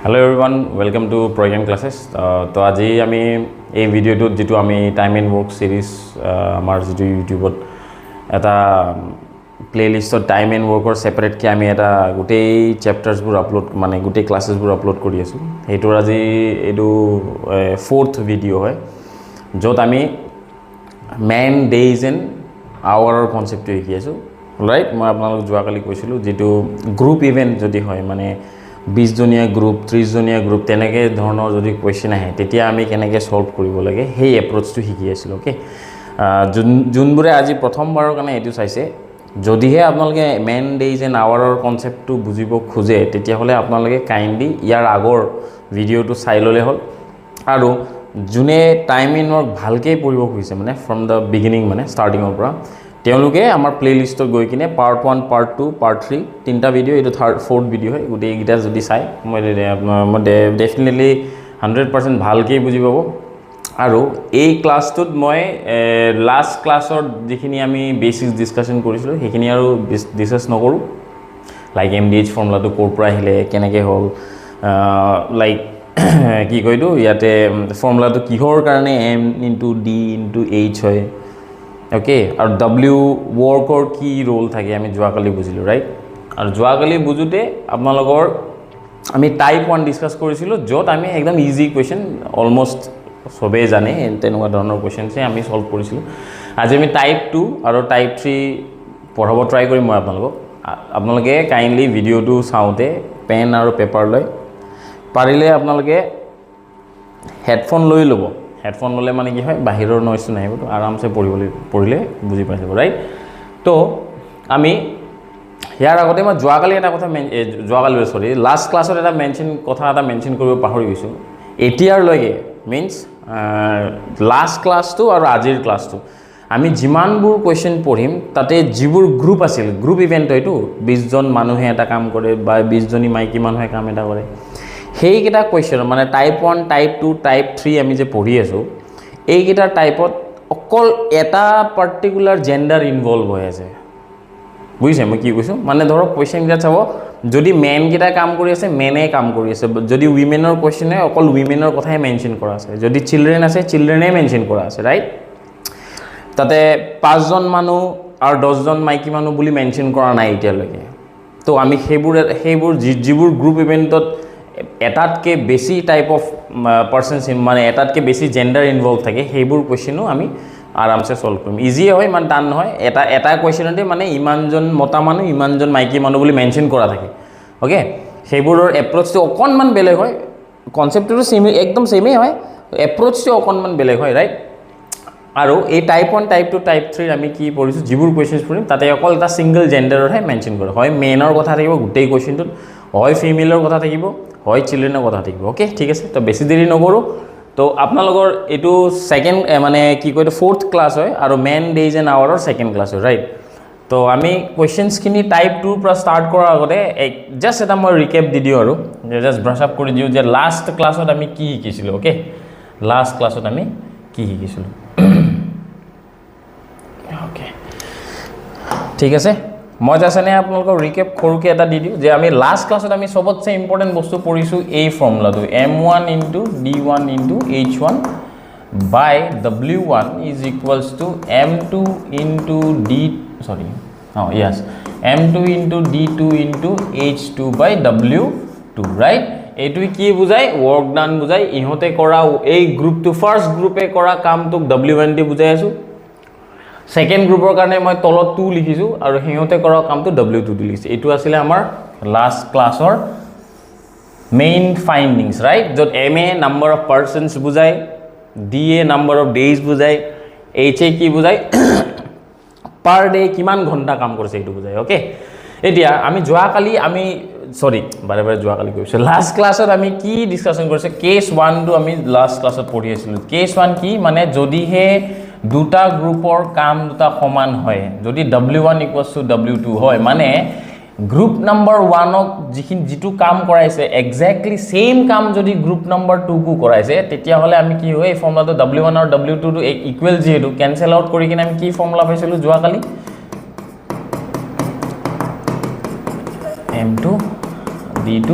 Hello everyone, welcome to PRO-GYAN classes. तो आज ही आमी ये वीडियो तो जितो आमी टाइम एंड वर्क सीरीज हमार जितो यूट्यूबत एटा प्लेलिस्ट तो टाइम एंड वर्क और सेपरेट के आमी एटा गुटे चैप्टर्स बुर अपलोड माने गुटे क्लासेस बुर अपलोड करी आसु हेतु आज एदु फोर्थ वीडियो है जोत आमी man days and our concept तो हिकी आसु राइट मैं आपनालोक जोआ काली কৈছিলো जितो ग्रुप इवेंट जदि হয় মানে 20 জনীয়া গ্ৰুপ 30 জনীয়া গ্ৰুপ তেনেকে ধৰণৰ যদি কোৱেশ্চন আহে তেতিয়া আমি কেনেকৈ সলভ কৰিব লাগে সেই এপ্ৰোচটো শিকি আছিল ওকে জুনবুৰে আজি প্ৰথমবাৰৰ কাৰণে এটো চাইছে যদিহে আপোনালোকে মেন ডেজ এণ্ড আৱাৰৰ কনসেপ্টটো বুজিব খোজে তেতিয়া হলে আপোনালোকে কাইন্ডলি ইয়াৰ আগৰ ভিডিওটো চাই ললে হ'ল আৰু জুনে টাইম ইন ৱৰ্ক ভালকৈ পঢ়িব খুজিছে মানে ফ্ৰম দ্য বিগিনিং মানে ষ্টাৰ্টিঙৰ পৰা তেওঁলোকে আমাৰ প্লেলিষ্টত গৈ কিনে পাৰ্ট 1 পাৰ্ট 2 পাৰ্ট 3 তিনটা ভিডিও এটো থাৰ্ড ফোৰ্থ ভিডিও হয় গুটে গিটা যদি চাই মই ডেফিনেটলি 100% ভালকৈ বুজি পাব আৰু এই ক্লাছটোত মই লাষ্ট ক্লাছৰ যিখিনি আমি বেসিক্স ডিসকাশন কৰিছিলো সেইখিনি আৰু ডিসকাস নকৰো লাইক এমডিএইচ ফৰ্মুলাটো কোৰ পৰা আহিলে কেনেকৈ হ'ল লাইক কি কইতো ইয়াতে ফৰ্মুলাটো কিহৰ কাৰণে m * d * h হয় ओके और W वर्कर की रोल থাকে আমি জোৱাকালি বুজিলো ৰাইট আৰু জোৱাকালি বুজুতে আপোনালোকৰ আমি টাইপ 1 ডিসকাস কৰিছিলো যত আমি একদম ইজি কোৱেশ্চন অলমোস্ট সবে জানে তেনেকুৱা ধৰণৰ কোৱেশ্চনছে আমি সলভ কৰিছিলো আজি আমি টাইপ 2 আৰু টাইপ 3 পঢ়াব ট্ৰাই কৰিম মই আপোনালোকে কাইন্ডলি ভিডিওটো চাওতে পেন আৰু পেপাৰ লৈ পাৰিলে আপোনালোকে হেডফোন লৈ ল'ব हेडफोन लले माने कि है बाहिरर नॉइस तो नाहिबो तो आराम से पढिले बुझि पाइछबो राइट तो आमी यार আগতে মই জোৱাকালি এটা কথা জোৱাকালি সৰি লাষ্ট ক্লাছত এটা মেনশন কৰিব পাহৰি গৈছো এটিআৰ লগে মিন্স লাষ্ট ক্লাছটো আৰু আজিৰ ক্লাছটো আমি যিমানবোৰ কোৱেশ্চন পঢ়িম তাতে যিবোৰ গ্ৰুপ আছিল গ্ৰুপ ইভেন্ট হয়তো 20 জন মানুহে এটা কাম কৰে বা 20 জনী মাইকী মানুহে কাম এটা কৰে হেই কিটা কোৱেশ্চন মানে টাইপ 1 টাইপ 2 টাইপ 3 আমি যে পঢ়ি আছো এই কিটা টাইপত অকল এটা পার্টিকুলার জেন্ডার ইনভলভ হৈ আছে বুঝিছে মই কি কৈছো মানে ধৰক কোৱেশ্চন কিটা চাব যদি মেন কিটা কাম কৰি আছে মেনে কাম কৰি আছে যদি উইমেনৰ কোৱেশ্চন হয় অকল উইমেনৰ কথাই মেনশন কৰা আছে যদি চিলড্ৰেন আছে চিলড্ৰেনে মেনশন কৰা আছে ৰাইট তাতে 5 জন মানুহ আৰু 10 জন মাইকী মানুহ বুলি মেনশন কৰা নাই এতিয়ালৈকে তো আমি সেইবোৰ যিবোৰ গ্ৰুপ ইভেন্টত এটাতকে বেছি টাইপ অফ পাৰসনস মানে এটাতকে বেছি জেন্ডাৰ ইনভলভ থাকে সেইবোৰ কোৱেশ্চনো আমি আৰামসে সলভ কৰিম ইজি হয় মান টান নহয় এটা কোৱেশ্চনতে মানে ইমানজন মতা মানুহ ইমানজন মাইকী মানুহ বুলি মেনশন কৰা থাকে ওকে সেইবোৰৰ এপ্ৰোচটো অকনমান বেলেগ হয় কনসেপ্টটো সেম একদম সেমই হয় এপ্ৰোচটো অকনমান বেলেগ হয় ৰাইট আৰু এই টাইপ 1 টাইপ 2 টাইপ 3 আমি কি পঢ়িছো যিবোৰ কোৱেশ্চনছ পঢ়িম তাতে অকল এটা সিঙ্গল জেন্ডাৰৰহে মেনশন কৰা হয় মেনৰ কথা থাকিব গুটেই কোৱেশ্চনটোত হয় ফিমেলৰ কথা থাকিব হয় চিলড্ৰেনৰ কথা থাকিব ওকে ঠিক আছে তো বেছি দেৰি নকৰো তো আপোনালোকৰ এটো সেকেন্ড মানে কি কয় ফোৰ্থ ক্লাস হয় আৰু মেন ডেজ এন্ড আৱাৰৰ সেকেন্ড ক্লাস হয় ৰাইট তো আমি কোৱেশ্চনছ খিনি টাইপ 2 পৰা স্টাৰ্ট কৰাৰ আগতে জাস্ট এটা মই ৰিকেপ দি দিও আৰু জাস্ট ব্ৰাশ আপ কৰি দিও যে লাষ্ট ক্লাছত আমি কি শিকিছিলো ওকে লাষ্ট ক্লাছত আমি কি শিকিছিলো ওকে ঠিক আছে মই জাসনে আপোনালোকক ৰিকেপ খৰুকে এটা দি দিও যে আমি লাষ্ট ক্লাছত আমি সবতছে ইম্পৰ্টেন্ট বস্তু পঢ়িছো এই ফৰ্মুলাটো m1 * d1 * h1 by w1 is equals to m2 * d sorry oh yes m2 * d2 * h2 by w2 right এটো কি বুজাই ওয়ার্ক ডান বুজাই ইহতে কৰা এই গ্ৰুপটো ফাৰ্স্ট গ্ৰুপে কৰা কামটোক w1 দি বুজাই আছো সেকেন্ড গ্ৰুপৰ কাৰণে মই তলত 2 লিখিছো আৰু হেঁতে কৰা কামটো w2 দি লিখিছো এটো আছিল আমাৰ লাষ্ট ক্লাছৰ মেইন ফাইন্ডিংস ৰাইট যত m A number of persons বুজাই d A number of days বুজাই h এ কি বুজাই পার ডে কিমান ঘন্টা কাম কৰিছে এটো বুজাই ওকে এতিয়া আমি জোৱাকালি আমি সৰি বাৰে বাৰে জোৱাকালি কৈছো লাষ্ট ক্লাছত আমি কি ডিসকাশন কৰিছে কেস 1 টো আমি লাষ্ট ক্লাছত পঢ়ি আছিলো কেস 1 কি মানে যদিহে দুটা গ্ৰুপৰ কাম দুটা সমান হয় যদি w1 = w2 হয় মানে গ্ৰুপ নাম্বাৰ 1 ক যিটো কাম কৰাইছে এক্স্যাক্টলি সেম কাম যদি গ্ৰুপ নাম্বাৰ 2 কো কৰাইছে তেতিয়া হলে আমি কি হয় এই ফৰ্মুলাটো w1 আৰু w2 টো ইকুৱেল যেটো ক্যান্সেল আউট কৰি কিনে আমি কি ফৰ্মুলা পাইছিলো জোৱাকালি m2 d2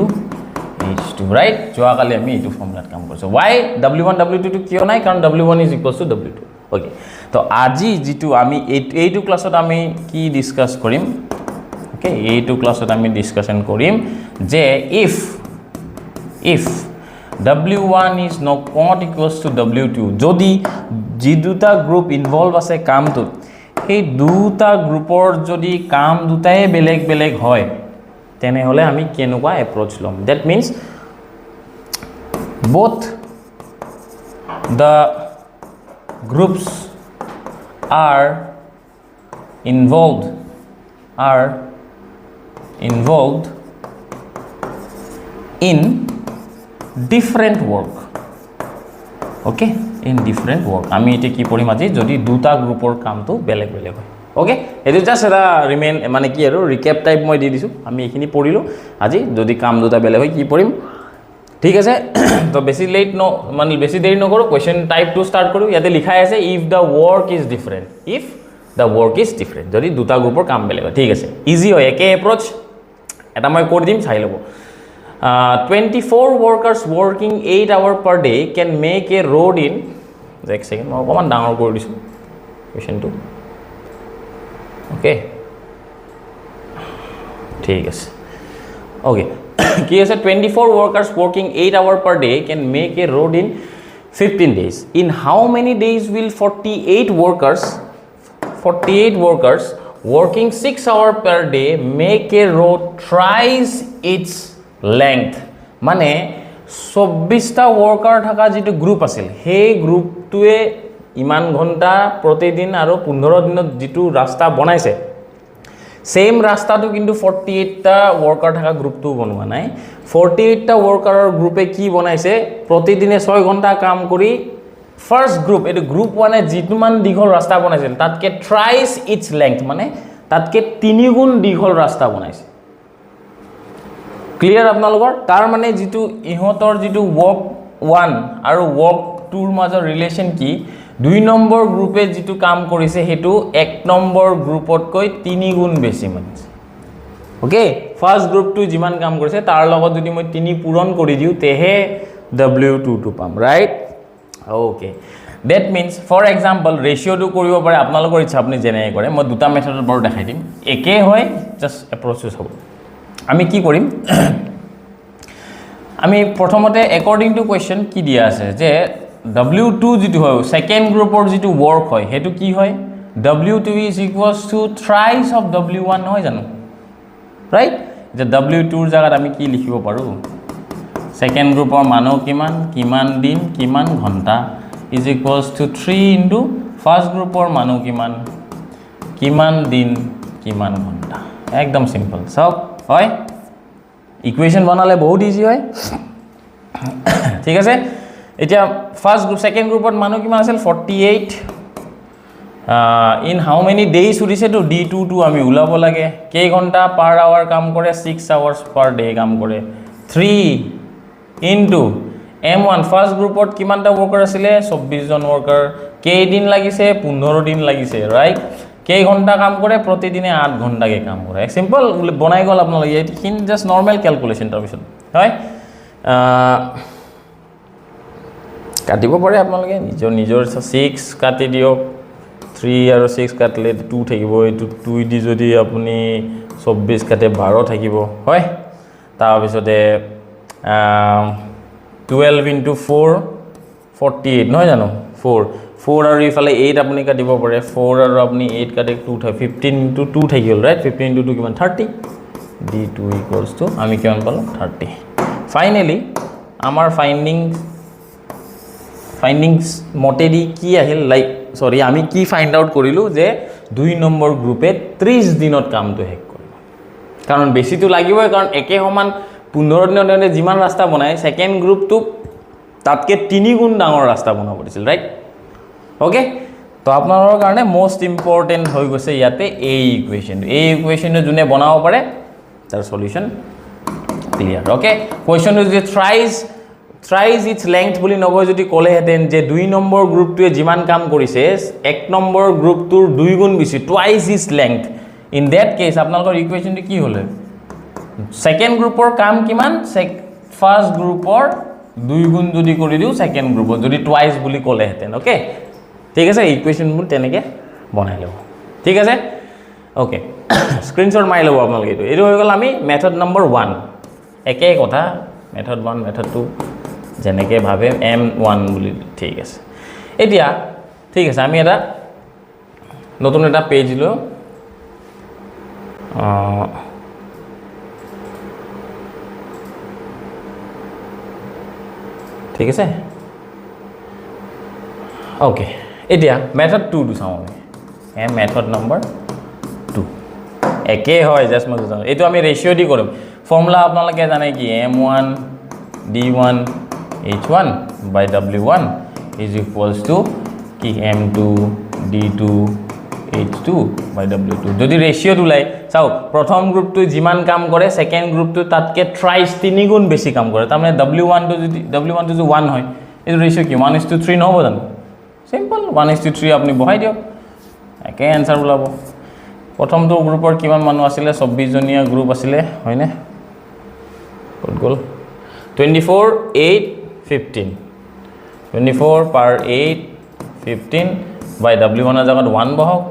H2 right যোৱাকালি আমি এইটো ফৰ্মুলাত কাম কৰিছো why w1 w2 টো কিয় নাই কাৰণ w1 is equals to w2 okay তো আজি যেটো আমি এইটো ক্লাছত আমি কি ডিসকাস কৰিম okay এইটো ক্লাছত আমি ডিসকাশন কৰিম যে if w1 is not equals to w2 যদি যি দুটা গ্ৰুপ ইনভলভ আছে কামটো এই দুটা গ্ৰুপৰ যদি কাম দুটাই বেলেগ বেলেগ হয় তেনে হলে আমি কেনেকুৱা এপ্ৰোচ লম that means both the groups are involved in different work okay in different work আমি এটা কি পঢ়িম আজি যদি দুটা গ্ৰুপৰ কামটো বেলেগ বেলেগ হয় okay এটো জাস্ট এটা ৰিমেইন মানে কি আৰু ৰিক্যাপ টাইপ মই দি দিছো আমি এখিনি পঢ়িলো আজি যদি কাম দুটা বেলেগ হয় কি পঢ়িম ঠিক আছে তো বেছি লেট ন মানে বেছি দেৰি নকৰো কোৱেশ্চন টাইপ টু স্টাৰ্ট কৰো ইয়াতে লিখাই আছে if the work is different যদি দুটা গ্ৰুপৰ কাম বেলেগ হয় ঠিক আছে ইজি হয় একে এপ্ৰোচ এটা মই কৰি দিম চাই লব 24 workers working 8 hours per day can make a road in এক সেকেন্ড মই অকমান ডাঙৰ কৰি দিছো কোৱেশ্চনটো okay ঠিক আছে okay কি আছে 24 workers working 8 hours per day can make a road in 15 days in how many days will 48 workers working 6 hours per day make a road thrice its length মানে 24টা ওয়ার্কার থাকা যেটো গ্রুপ আছিল সেই গ্ৰুপটোৱে ইমান ঘন্টা প্ৰতিদিন আৰু 15 দিনত যেটো ৰাস্তা বনাইছে সেম ৰাস্তাটো কিন্তু 48টা ওয়াৰ্কাৰ থাকা গ্ৰুপটো বনোৱা নাই 48টা ওয়াৰ্কাৰৰ গ্ৰুপে কি বনাইছে প্ৰতিদিনে 6 ঘন্টা কাম কৰি ফাৰ্স্ট গ্ৰুপ এটো গ্ৰুপ 1 এ যেটো মান দীঘল ৰাস্তা বনাইছিল তাতকে থ্ৰাইস ইটস লেংথ মানে তাতকে 3 গুণ দীঘল ৰাস্তা বনাইছে ক্লিয়াৰ আপোনালোকৰ তাৰ মানে যেটো ইহতৰ যেটো ওয়াৰ্ক 1 আৰু ওয়াৰ্ক 2 ৰ মাজৰ ৰিলেচন কি 2 নম্বৰ গ্ৰুপে যেটো কাম কৰিছে হেতু 1 নম্বৰ গ্ৰুপতকৈ 3 গুণ বেছি মানছে ওকে ফাৰ্স্ট গ্ৰুপটো যিমান কাম কৰিছে তাৰ লগত যদি মই 3 পূৰণ কৰি দিও তেহে w2 টো পাম right okay that means for example ratio টো কৰিব পাৰে আপোনালোকৰ ইচ্ছা আপুনি জেনে কৰে মই দুটা মেথডৰ বৰ দেখাই দিম একে হয় জাস্ট এপ্ৰোচেছ হ'ব আমি কি কৰিম আমি প্ৰথমতে according to question কি দিয়া আছে যে w2 যেটো হয় সেকেন্ড গ্ৰুপৰ যেটো ওয়ার্ক হয় হেতু কি হয় w2 is equals to thrice of w1 হয় জানো রাইট যে w2 ৰ জায়গাত আমি কি লিখিব পাৰো সেকেন্ড গ্ৰুপৰ মান কিমান দিন কিমান ঘন্টা is equals to 3 into first গ্ৰুপৰ মান কিমান দিন কিমান ঘন্টা একদম সিম্পল সব হয় ইকুয়েশন বনালে বহুত ইজি হয় ঠিক আছে এতিয়া ফার্স্ট গ্ৰুপ সেকেন্ড গ্ৰুপৰ মান কিমান আছিল 48 in how many days উৰিছে তো d2 টো আমি উলাব লাগে কেই ঘন্টা পাৰ আৱাৰ কাম কৰে 6 hours per day কাম কৰে 3 into m1 ফাৰ্স্ট গ্ৰুপত কিমানটা ওয়াৰ্কাৰ আছিল 24 জন ওয়াৰ্কাৰ কেই দিন লাগিছে 15 দিন লাগিছে ৰাইট কেই ঘন্টা কাম কৰে প্ৰতিদিনে 8 ঘন্টাকে কাম কৰে এক সিম্পল বনাই গল আপোনালোকে ইন জাস্ট নৰমাল ক্যালকুলেশন তাৰ পিছত হয় কাটিব পাৰে আপোনালোকে নিজৰ 6 কাটি দিওক 3 আৰু 6 কাটলে 2 থাকিব এটো 2 দি যদি আপুনি 24 কাটে 12 থাকিব হয় তাৰ পিছতে 12 into 4 48 নহয় জানো 4 আৰু ইফালে 8 আপুনি কাটিব পাৰে 4 আৰু আপুনি 8 কাটে 2 থাকে 15 into 2 থাকিল ৰাইট 15 into 2 কিমান 30 d2 equals to আমি কিমান পালো 30 ফাইনালি আমাৰ ফাইন্ডিংস মতেদি কি আহিল লাইক সৰি আমি কি ফাইন্ড আউট কৰিলো যে 2 নম্বৰ গ্ৰুপে 30 দিনত কামটো হেক কৰিব কাৰণ বেছি তো লাগিবই কাৰণ একে সমান 15 দিনৰ যিমান ৰাস্তা বনাই সেকেন্ড গ্ৰুপটো তাতকে 3 গুণ ডাঙৰ ৰাস্তা বনাব দিছিল ৰাইট ওকে তো আপোনালোকৰ কাৰণে মোস্ট ইম্পৰ্টেন্ট হৈ গৈছে ইয়াতে এই ইকুৱেশনটো যোনে বনাব পাৰে তাৰ সলিউশন ক্লিয়াৰ ওকে কোৱেশ্চনটো যে thrice its length বুলি নগৈ যদি ক'লে হেতেন যে 2 নম্বৰ গ্ৰুপটোৱে যিমান কাম কৰিছে 1 নম্বৰ গ্ৰুপটোৰ 2 গুণ বেছি twice its length in that case আপোনালোকৰ ইকুৱেশনটো কি হলে সেকেন্ড গ্ৰুপৰ কাম কিমান ফাৰ্ষ্ট গ্ৰুপৰ 2 গুণ যদি কৰি দিও সেকেন্ড গ্ৰুপৰ যদি টুৱাইস বুলি ক'লে হেতেন ওকে ঠিক আছে ইকুৱেশনবোৰ তেনেকে বনাই লব ঠিক আছে ওকে স্ক্ৰিনশ্বট মাৰি লব আপোনালোকে এইটো হৈ গ'ল আমি মেথড নম্বৰ 1 একে কথা মেথড 1 মেথড 2 যেনেকে ভাবে m1 বুলি ঠিক আছে এতিয়া ঠিক আছে আমি এটা নতুন এটা পেজ লো ঠিক আছে ওকে এতিয়া মেথড 2 টু চাও আমি মেথড নম্বৰ 2 একে হয় জাস্ট মই জানো এইটো আমি ৰেশিও দি কৰিম ফৰ্মুলা আপোনালোকে জানে কি m1 d1 h1 by w1 is equals to কি m2 d2 h2 by w2 যদি ৰেশিও উলাই চাও প্ৰথম গ্ৰুপটো যিমান কাম কৰে সেকেন্ড গ্ৰুপটো তাতকে থ্ৰাইস 3 গুণ বেছি কাম কৰে তাৰ মানে w1 টো যদি w1 টো যদি 1 হয় এই ৰেশিও কি 1:3 নহব জানো সিম্পল 1:3 আপুনি বহাই দিয়ক একে आंसर ওলাব প্ৰথমটো গ্ৰুপৰ কিমান মানুহ আছিল 24 জনীয়া গ্ৰুপ আছিল হয়নে কত গল 24 8 15 24 per 8 15 by w1 এর জায়গাত 1 বহাওক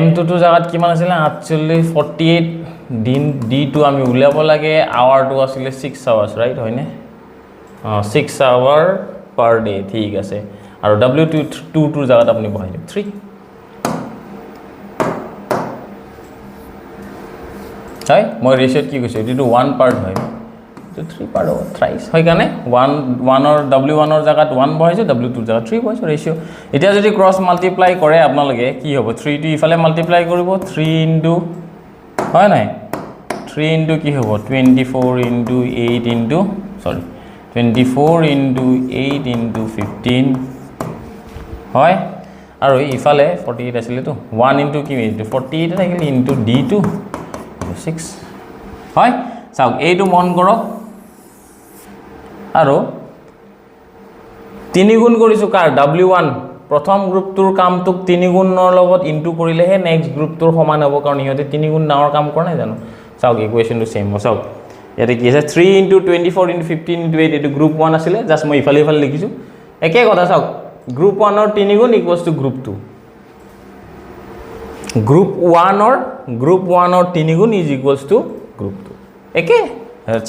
m2 টু জায়গাত কিমান আছিল 48 48 দিন d2 আমি উলিয়াব লাগে আৱাৰ টু আছিল 6 আৱাৰ্স ৰাইট হয়নে 6 আৱাৰ per day ঠিক আছে আৰু w2 টু জায়গাত আপুনি বহাই দিওক 3 হয় মই ৰেশিও কি কৈছো এটো 1 পার্ট হয় তো 3 পার্ট হবে থ্রাইস হয় কানে 1 অর w1 অর জায়গাত 1 বহাইছো w2 এর জায়গাত 3 বহাইছো রেশিও এটা যদি ক্রস মাল্টিপ্লাই কৰে আপোনালোকে কি হ'ব 3 টো ইফালে মাল্টিপ্লাই কৰিব 3 ইনটু হয় নাই 3 ইনটু কি হ'ব 24 into 8 into sorry 24 into 8 into 15 হয় আৰু ইফালে 48 আছিল তো 1 ইনটু কি 48 থাকিল ইনটু d2 6 হয় চাওক এইটো মন কৰক আৰু 3 গুণ কৰিছো কাৰ w1 প্ৰথম গ্ৰুপটোৰ কামটোক 3 গুণৰ লগত ইনটু কৰিলেহে নেক্সট গ্ৰুপটোৰ সমান হ'ব কাৰণ ইহতে 3 গুণ ডাঙৰ কাম কৰা নাই জানো চাওক ইকুৱেশনটো সেম হ'ব চাওক ইয়াতে কি আছে 3 ইনটু 24 ইনটু 15 ইনটু 8 এটো গ্ৰুপ 1 আছিল জাস্ট মই ইফালে ইফালে লিখিছো একে কথা চাওক গ্ৰুপ 1 অৰ 3 গুণ ইকুয়ালস টু গ্ৰুপ 2 ग्रुप 1 और 3 गुण इज इक्वल्स टू ग्रुप 2 एके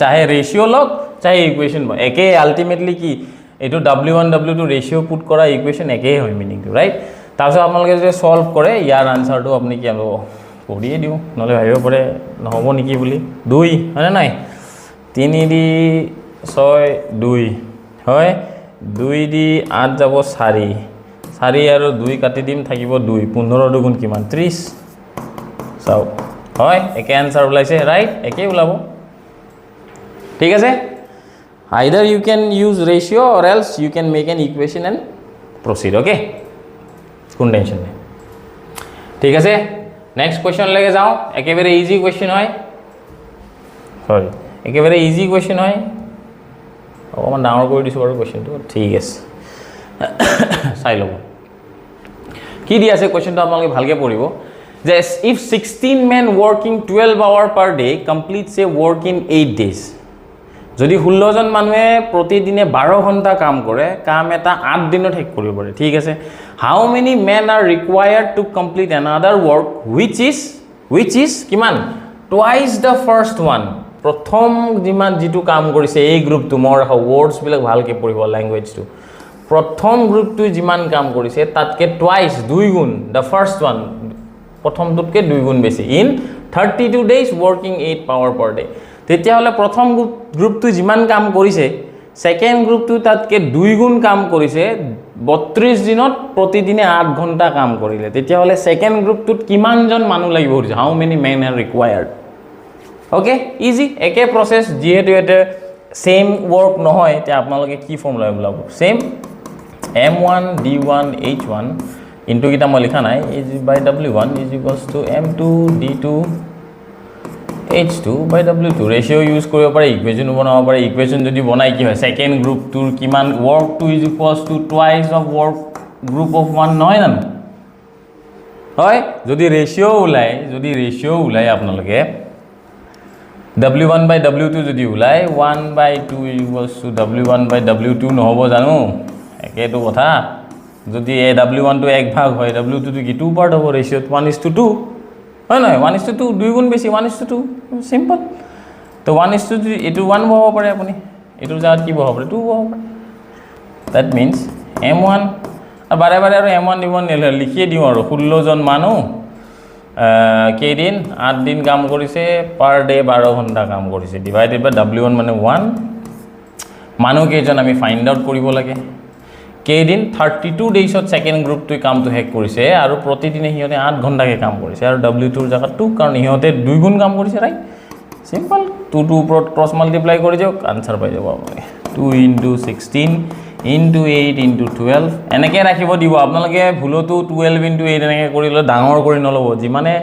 चाहे रेशियो लग चाहे इक्वेशन एके अल्टीमेटली की एटो w1 w2 रेशियो पुट करा इक्वेशन एके होय मीनिंग टू राइट तारसो आपनलके जे सॉल्व करे यार आंसर तो आपनि की आलो কৰিয়ে দিও নলে ভাবিব পৰে নহব নেকি বুলি 2 হয় নাই 3 দি 6 2 হয় 2 দি 8 যাব 4 4 আৰু 2 কাটি দিম থাকিব 2 15 দুগুণ কিমান 30 চাও হয় একে आंसर ওলাইছে রাইট একে ওলাব ঠিক আছে either you can use ratio or else you can make an equation and proceed okay কোন টেনশন নাই ঠিক আছে নেক্সট কোশ্চেন লাগে যাও একেবারে ইজি কোশ্চেন হয় সরি একেবারে ইজি কোশ্চেন হয় অকমান ডাঙৰ কৰি দিছো আৰু কোশ্চেনটো ঠিক আছে চাই লব কি দি আছে কোশ্চেনটো আপোনালোকে ভালকে পঢ়িব যে if 16 men working 12 hour per day completes a work in 8 days যদি 16 জন মানুহে প্ৰতিদিনে 12 ঘণ্টা কাম কৰে কাম এটা 8 দিনত শেষ কৰিব পাৰে ঠিক আছে how many men are required to complete another work which is কিমান twice the first one প্ৰথম যিমান যেটো কাম কৰিছে এই গ্ৰুপটো মোৰ ওয়াৰ্ডস বিলাক ভালকে পঢ়িব ল্যাঙ্গুৱেজটো প্ৰথম গ্ৰুপটো যিমান কাম কৰিছে তাতকে টুৱাইস 2 গুণ the first one প্ৰথমটোতকে 2 গুণ বেছি in 32 days working 8 hour per day তেতিয়া হলে প্ৰথম গ্ৰুপটো যিমান কাম কৰিছে সেকেন্ড গ্ৰুপটো তাতকে 2 গুণ কাম কৰিছে 32 দিনত প্ৰতিদিনে 8 ঘণ্টা কাম কৰিলে তেতিয়া হলে সেকেন্ড গ্ৰুপটোত কিমান জন মানুহ লাগিব how many men are required okay easy একে process যেহেতু এটা সেম work নহয় তে আপোনালোকে কি ফৰ্মুলা বলাব same m1 d1 h1 into kita মই লিখা নাই is by w1 is equals to m2 d2 h2 by w2 ratio use কৰিব পাৰে ইকুৱেশন বনাব পাৰে ইকুৱেশন যদি বনাই কি হয় সেকেন্ড গ্ৰুপ টুৰ কিমান work 2 is equals to twice of work group of 1 নহয় জানো হয় যদি ৰেশিও ওলাই আপোনালোকে W1 by W2 যদি ওলাই 1/2 equals to W1 by W2 নহব জানো একেটো কথা যদি এই W1 টো এক ভাগ হয় W2 টো কি 2 পার্ট হ'ব রেশিওত 1:2 হয় নহয় 1:2 দুই গুণ বেছি 1:2 সিম্পল তো 1:2 এটো 1 হ'ব পাৰে আপুনি এটোৰ জাগাত কি হ'ব পাৰে 2 হ'ব পাৰে that means m1 বাৰে বাৰে আৰু m1 d1 লিখিয়ে দিও আৰু 16 জন মানুহ কেইদিন 8 দিন কাম কৰিছে পাৰ ডে 12 ঘন্টা কাম কৰিছে ডিভাইডেড বাই w1 মানে 1 মানুহ কেইজন আমি ফাইন্ড আউট কৰিব লাগে কেইদিন 32 ডেইছত সেকেন্ড গ্ৰুপটো কামটো হেক কৰিছে আৰু প্ৰতিদিনে হিয়তে 8 ঘন্টাকে কাম কৰিছে আৰু w2 ৰ জায়গা 2 কাৰণ হিয়তে দুই গুণ কাম কৰিছে ৰাইট সিম্পল 2 2 ওপৰত ক্ৰস মাল্টিপ্লাই কৰি যাওক আনসাৰ পাই যাব আপুনি 2 into 16 into 8 into 12 এনেকে ৰাখিব দিব আপোনালোকে ভুলটো 12 into 8 এনেকে কৰিলে ডাঙৰ কৰি নলব যিমানে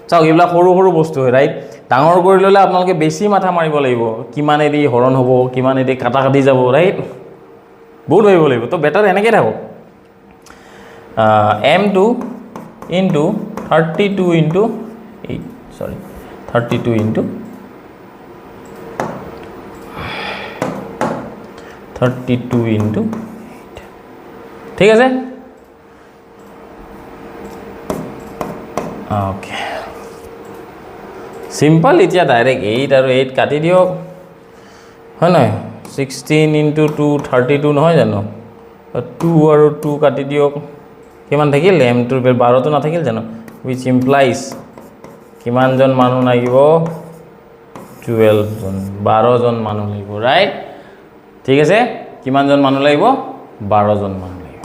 চাও এইবিলাক সৰু সৰু বস্তু হয় ৰাইট ডাঙৰ কৰি ললে আপোনালোকে বেছি মাথা মাৰিব লাগিব কিমান এদি হৰণ হ'ব কিমান এদি কাটা কাটি যাব ৰাইট বহুত ভাবিব লাগিব তো বেটাৰ এনেকে থাকো m2 into 32 into 8 sorry 32 into 32 into 8 ঠিক আছে ওকে সিম্পল এতিয়া ডাইরেক্ট 8 আৰু 8 কাটি দিওক হয় নহয় 16 into 2 32 নহয় জানো 2 আৰু 2 কাটি দিওক কিমান থাকিল m2 ৰ 12 তো নাথাকিল জানো which implies কিমান জন মানুহ লাগিব 12 জন 12 জন মানুহ লাগিব ৰাইট ঠিক আছে কিমান জন মানুহ লাগিব 12 জন মানুহ লাগিব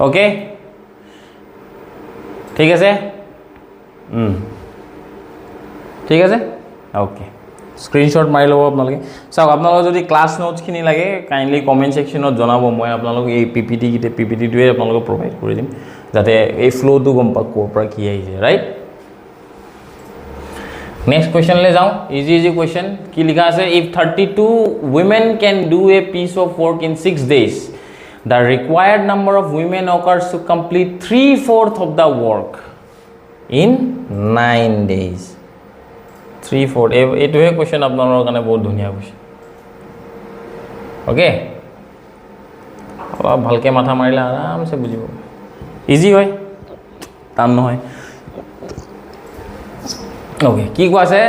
ওকে ঠিক আছে ঠিক আছে ওকে স্ক্রিনশট মাৰি লব আপোনালোকে চাওক আপোনালোকৰ যদি ক্লাস নোটস খিনি লাগে কাইন্ডলি কমেন্ট সেকশনত জনাব মই আপোনালোকক এই পিপিটি টোৱে আপোনালোকক প্ৰভাইড কৰি দিম যাতে এই ফ্লোটো গম পাক কোৰ কি আহিছে ৰাইট Next question ले जाऊं easy question की लिखा है if 32 women can do a piece of work in 6 days the required number of women occurs to complete 3/4 of the work in 9 days 3/4 एटो है क्वेश्चन आपनर काने बहुत धुनिया क्वेश्चन ओके अब ভালকে মাথা মাৰিলে আৰাম से বুজিব ইজি হয় টান নহয় ओके की को আছে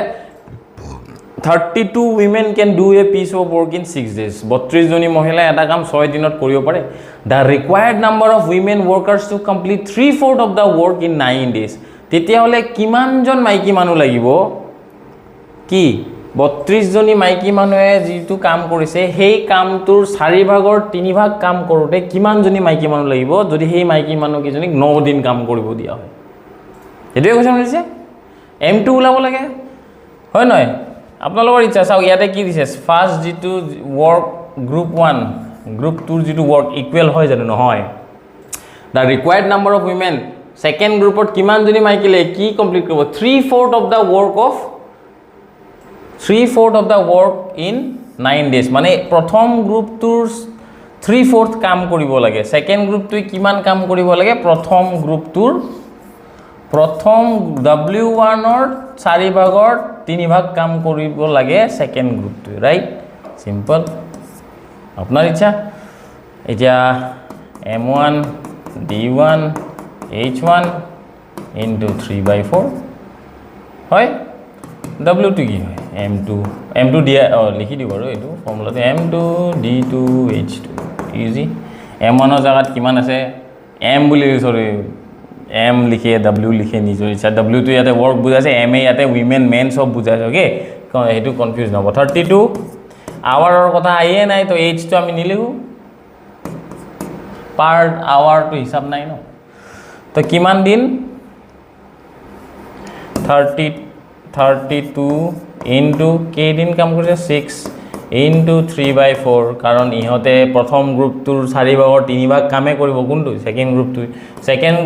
32 women can do a piece of work in 6 days 32 জনী মহিলা এটা কাম 6 দিনত কৰিব পাৰে the required number of women workers to complete 3/4 of the work in 9 days তেতিয়া হলে কিমান জন মাইকি মানুহ লাগিব কি 32 জনী মাইকি মানুহে যেটো কাম কৰিছে সেই কামটোৰ 4 ভাগৰ 3 ভাগ কাম কৰোতে কিমান জনী মাইকি মানুহ লাগিব যদি সেই মাইকি মানুহ কিজনীক 9 দিন কাম কৰিব দিয়া হয় এটোৱে কোৱেশ্চন হৈছে m2 ওলাব লাগে হয় নহয় আপোনালোকৰ ইচ্ছা চাও ইয়াতে কি দিছে ফার্স্ট যেটো ওয়ার্ক গ্রুপ 1 গ্রুপ 2 যেটো ওয়ার্ক ইকুয়াল হয় জানো নহয় the required number of women second গ্ৰুপত কিমান জনী মাইকিলে কি কমপ্লিট কৰিব 3/4 of the work in 9 days মানে প্ৰথম গ্ৰুপটোৰ 3/4 কাম কৰিব লাগে সেকেন্ড গ্ৰুপটোই কিমান কাম কৰিব লাগে প্ৰথম গ্ৰুপটোৰ प्रथम w1 और 4 भागर 3 भाग काम কৰিব লাগে সেকেন্ড গ্ৰুপটো রাইট সিম্পল আপনার ইচ্ছা এতিয়া m1 d1 h1 into 3/4 হয় w2 কি হয় m2 দিয়া লিখি দিব আৰু এটো ফৰ্মুলাটো m2 d2 h2 easy m1 ৰ জাগাত কিমান আছে m বুলি সৰি m লিখে w লিখে নিজৰ ইচ্ছা w তো ইয়াতে ওয়ার্ক বুজাইছে m এ ইয়াতে উইমেন মেন সব বুজাইছে ওকে হেতু কনফিউজ নহব 32 আৱাৰৰ কথা আইয়ে নাই তো h তো আমি নিলিখো পাৰ আৱাৰ তো হিসাব নাই ন তো কিমান দিন 32 ইনটু কে দিন কাম কৰিছে 6 into 3/4 কাৰণ ইহতে প্ৰথম গ্ৰুপটোৰ 4 ভাগৰ 3 ভাগ কামে কৰিব কোনটো সেকেন্ড গ্ৰুপটো সেকেন্ড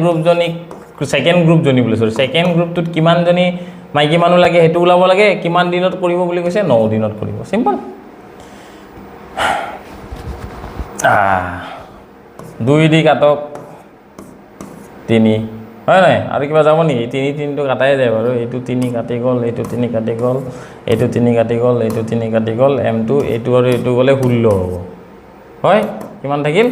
গ্ৰুপ জনী বুলি সৰি সেকেন্ড গ্ৰুপটোত কিমান জনী মাইকি মানুহ লাগে হেতু ওলাব লাগে কিমান দিনত কৰিব বুলি কৈছে 9 দিনত কৰিব সিম্পল 2 দি কাটক 3 হয় নাই আৰু কিবা যাব নেকি 3 3 তো কাটাই যায় বাৰু এইটো 3 কাটি গ'ল এইটো 3 কাটি গ'ল এইটো 3 কাটি গ'ল এইটো 3 কাটি গ'ল m2 এইটো আৰু এইটো গ'লে 16 হ'ব হয় কিমান থাকিল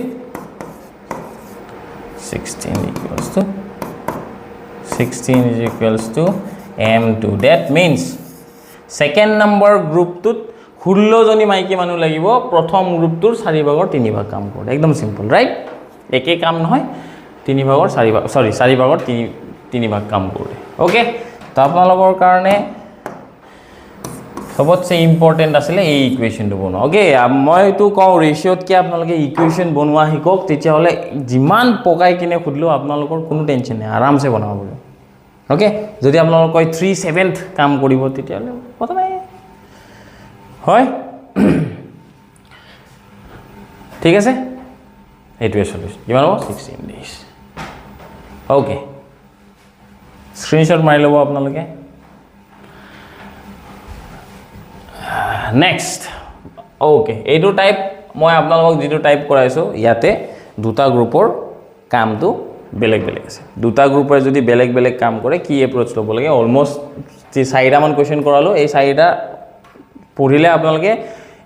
16 is equals to m2 that means second number group to 16 জনী মাইকী মানুহ লাগিব প্ৰথম গ্ৰুপটোৰ 4 ভাগৰ 3 ভাগ কাম কৰে একদম সিম্পল ৰাইট একে কাম নহয় 3 ভাগৰ 4 ভাগ সৰি 4 ভাগৰ 3 ভাগ কাম কৰে ওকে তো আপোনালোকৰ কাৰণে সবতছে ইম্পৰ্টেন্ট আছিল এই ইকুৱেশনটো বনোৱা ওকে মই তো কও ৰেশিওত কি আপোনালোকে ইকুৱেশন বনোৱা শিকক তেতিয়া হলে যিমান পকাই কিনে খুদলো আপোনালোকৰ কোনো টেনচন নাই আৰামছে বনাব পাৰিব ওকে যদি আপোনালোক কয় 3/7 কাম কৰিব তেতিয়া হলে কথা নাই হয় ঠিক আছে এইটোৱে সলিউশন কিমান হ'ব 16 days ওকে স্ক্ৰিনশ্বট মাৰি ল'ব আপোনালোকে নেক্সট ওকে এইটো টাইপ মই আপোনালোকক যেটো টাইপ কৰাইছো ইয়াতে দুটা গ্ৰুপৰ কামটো বেলেগ বেলেগ আছে দুটা গ্ৰুপৰ যদি বেলেগ বেলেগ কাম কৰে কি এপ্ৰচ ল'ব লাগে অলমোস্ট 4টা মান কোৱেশ্চন কৰালো এই 4টা পঢ়িলে আপোনালোকে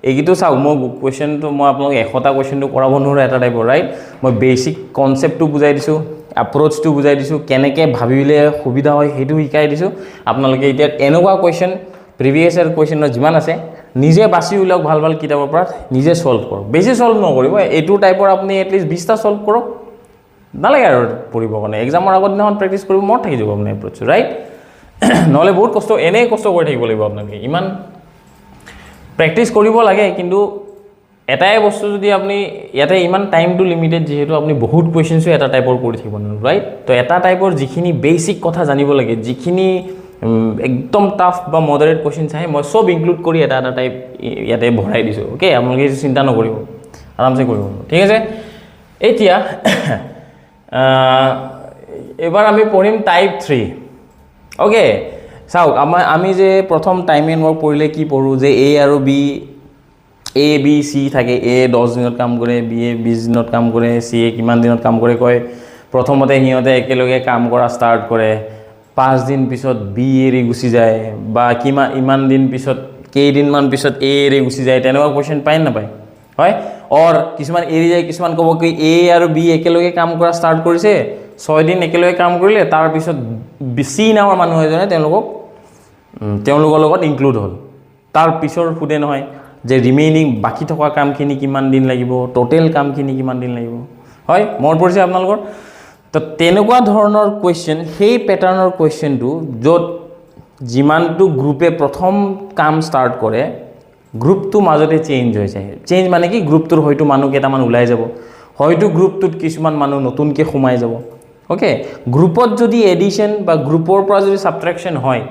এইটো চাও মই কোৱেশ্চনটো মই আপোনালোক 100টা কোৱেশ্চনটো কৰাব নোৱাৰো এটা টাইপৰ ৰাইট মই বেসিক কনসেপ্টটো বুজাই দিছো এপ্ৰচটো বুজাই দিছো কেনেকৈ ভাবিলে সুবিধা হয় হেতু শিকাই দিছো আপোনালোকে এতিয়া এনেকুৱা কোৱেশ্চন প্ৰিভিয়াস ইয়াৰ কোৱেশ্চনৰ যিমান আছে নিজে বাছি উলক ভাল ভাল কিতাপৰ পৰা নিজে সলভ কৰক বেছি সলভ নকৰিব এইটো টাইপৰ আপুনি এটলিষ্ট 20টা সলভ কৰক নালাগে আৰু পঢ়িব কাৰণে এক্সামৰ আগত দিনাখন প্ৰেক্টিস কৰিব মত থাকি যাব আপুনি এপ্ৰচ ৰাইট নহলে বহুত কষ্ট এনে কষ্ট কৰি থাকিব লাগিব আপোনালোকে ইমান প্ৰেক্টিস কৰিব লাগে কিন্তু এটাই বস্তু যদি আপুনি ইয়াতে ইমান টাইমটো লিমিটেড যেহেতু আপুনি বহুত কোৱেশ্চনছ এটা টাইপৰ কৰি থাকিব ন ৰাইট তো এটা টাইপৰ যিখিনি বেসিক কথা জানিব লাগে যিখিনি একদম টাফ বা মডাৰেট কোৱেশ্চন চাই মই সব ইনক্লুড কৰি এটা এটা টাইপ ইয়াতে ভৰাই দিছো ওকে আপোনালোকে চিন্তা নকৰিব আৰামছে কৰিব ঠিক আছে এতিয়া এবাৰ আমি পঢ়িম টাইপ 3 ওকে চাওক আমি যে প্ৰথম টাইম এন্ড ওয়াৰ্ক পঢ়িলে কি পঢ়ো যে এ আৰু বি এ বি সি থাকে এ 10 দিনত কাম কৰে বি এ 20 দিনত কাম কৰে সি এ কিমান দিনত কাম কৰে কয় প্ৰথমতে হিয়তে একেলগে কাম কৰা স্টাৰ্ট কৰে 5 দিন পিছত বি এৰি গুছি যায় বা কিমান ইমান দিন পিছত কেইদিন মান পিছত এ এৰি গুছি যায় তেনেকুৱা কোৱেশ্চন পাই না পায় হয় অৰ কিছুমান এৰি যায় কিছুমান কব কি এ আৰু বি একেলগে কাম কৰা স্টাৰ্ট কৰিছে 6 দিন একেলগে কাম কৰিলে তাৰ পিছত সি নামৰ মানুহ এজনে তেওঁলোকৰ লগত ইনক্লুড হল তাৰ পিছৰ ফুডে নহয় যে ৰিমেইনিং বাকি থকা কামখিনি কিমান দিন লাগিব টোটাল কামখিনি কিমান দিন লাগিব হয় মোৰ পৰিছে আপোনালোকৰ তো তেনেকুৱা ধৰণৰ কোৱেশ্চন সেই প্যাটাৰ্নৰ কোৱেশ্চনটো যত যিমানটো গ্ৰুপে প্ৰথম কাম স্টাৰ্ট কৰে গ্ৰুপটো মাজতে চেঞ্জ হৈ যায় চেঞ্জ মানে কি গ্ৰুপটোৰ হয়তো মানুহ কেইটামান ওলাই যাব হয়তো গ্ৰুপটোত কিছুমান মানুহ নতুনকৈ সোমাই যাব ওকে গ্ৰুপত যদি এডিশন বা গ্ৰুপৰ পৰা যদি সাবট্ৰাকশন হয়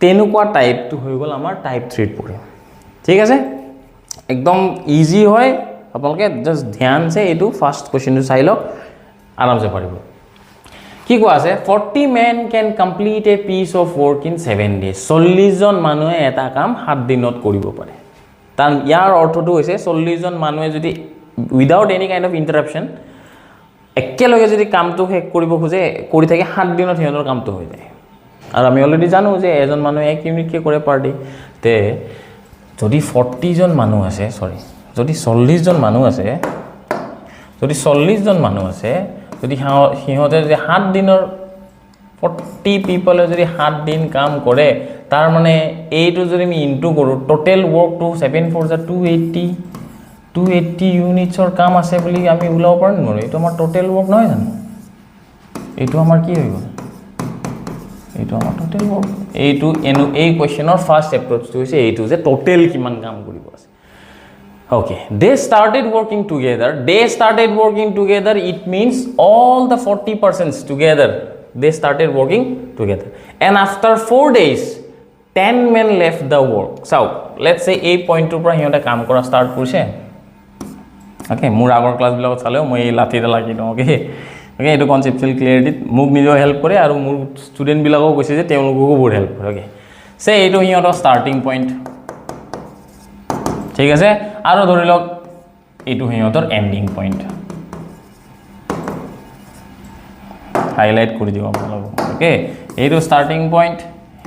তেনেকুৱা টাইপটো হৈ গল আমাৰ টাইপ 3 পৰে ঠিক আছে একদম ইজি হয় আপোনালোকে জাস্ট ধ্যানছে এটো ফাৰ্স্ট কোশ্চেনটো চাই লওক আৰামছে পাৰিব কি কোৱা আছে 40 men can complete a piece of work in 7 days 40 জন মানুহে এটা কাম 7 দিনত কৰিব পাৰে তাৰ ইয়াৰ অৰ্থটো হৈছে 40 জন মানুহে যদি উইদাউট এনি কাইন্ড অফ ইন্টাৰাপশন একেলগে যদি কামটো শেষ কৰিব খোজে কৰি থাকে 7 দিনত হিয়নৰ কামটো হৈ যায় আৰু আমি অলৰেডি জানো যে এজন মানুহে 1 ইউনিট কে কৰে পাৰ ডে তে যদি 40 জন মানুহ আছে সৰি যদি 40 জন মানুহ আছে যদি 40 জন মানুহ আছে যদি হিহতে যদি 7 দিনৰ 40 পিপলে যদি 7 দিন কাম কৰে তাৰ মানে এইটো যদি আমি ইনটু কৰো টোটাল ওয়াৰ্ক টু 7 4 280 ইউনিটছৰ কাম আছে বুলি আমি উলাব পাৰো ন এইটো আমাৰ টোটাল ওয়াৰ্ক নহয় জানো এইটো আমাৰ কি হৈ গল এইটো আমাৰ টোটাল ওয়াৰ্ক এইটো এই কোৱেশ্চনৰ ফাৰ্স্ট এপ্ৰচটো হৈছে এইটো যে টোটাল কিমান কাম কৰিব আছে okay they started working together it means all the 40% together they started working together and after 4 days 10 men left the work so let's say a point to পৰা হিয়তে কাম কৰা স্টাৰ্ট কৰিছে okay মোৰ আগৰ ক্লাস বিলাকত চালেও মই এই লাঠিটা লাগি দিওঁ okay okay এটো কনসেপচুয়াল ক্লিয়াৰিটি মোক নিজে হেল্প কৰে আৰু মোৰ ষ্টুডেন্ট বিলাকও কৈছে যে তেওঁলোককো বহুত হেল্প কৰে okay সে এটো হিয়তৰ স্টাৰ্টিং পইণ্ট ঠিক আছে আৰু ধৰি লওক এটো হিয়তৰ এন্ডিং পইণ্ট হাইলাইট কৰি দিওঁ আপোনালোকক ওকে এইটো ষ্টাৰ্টিং পইণ্ট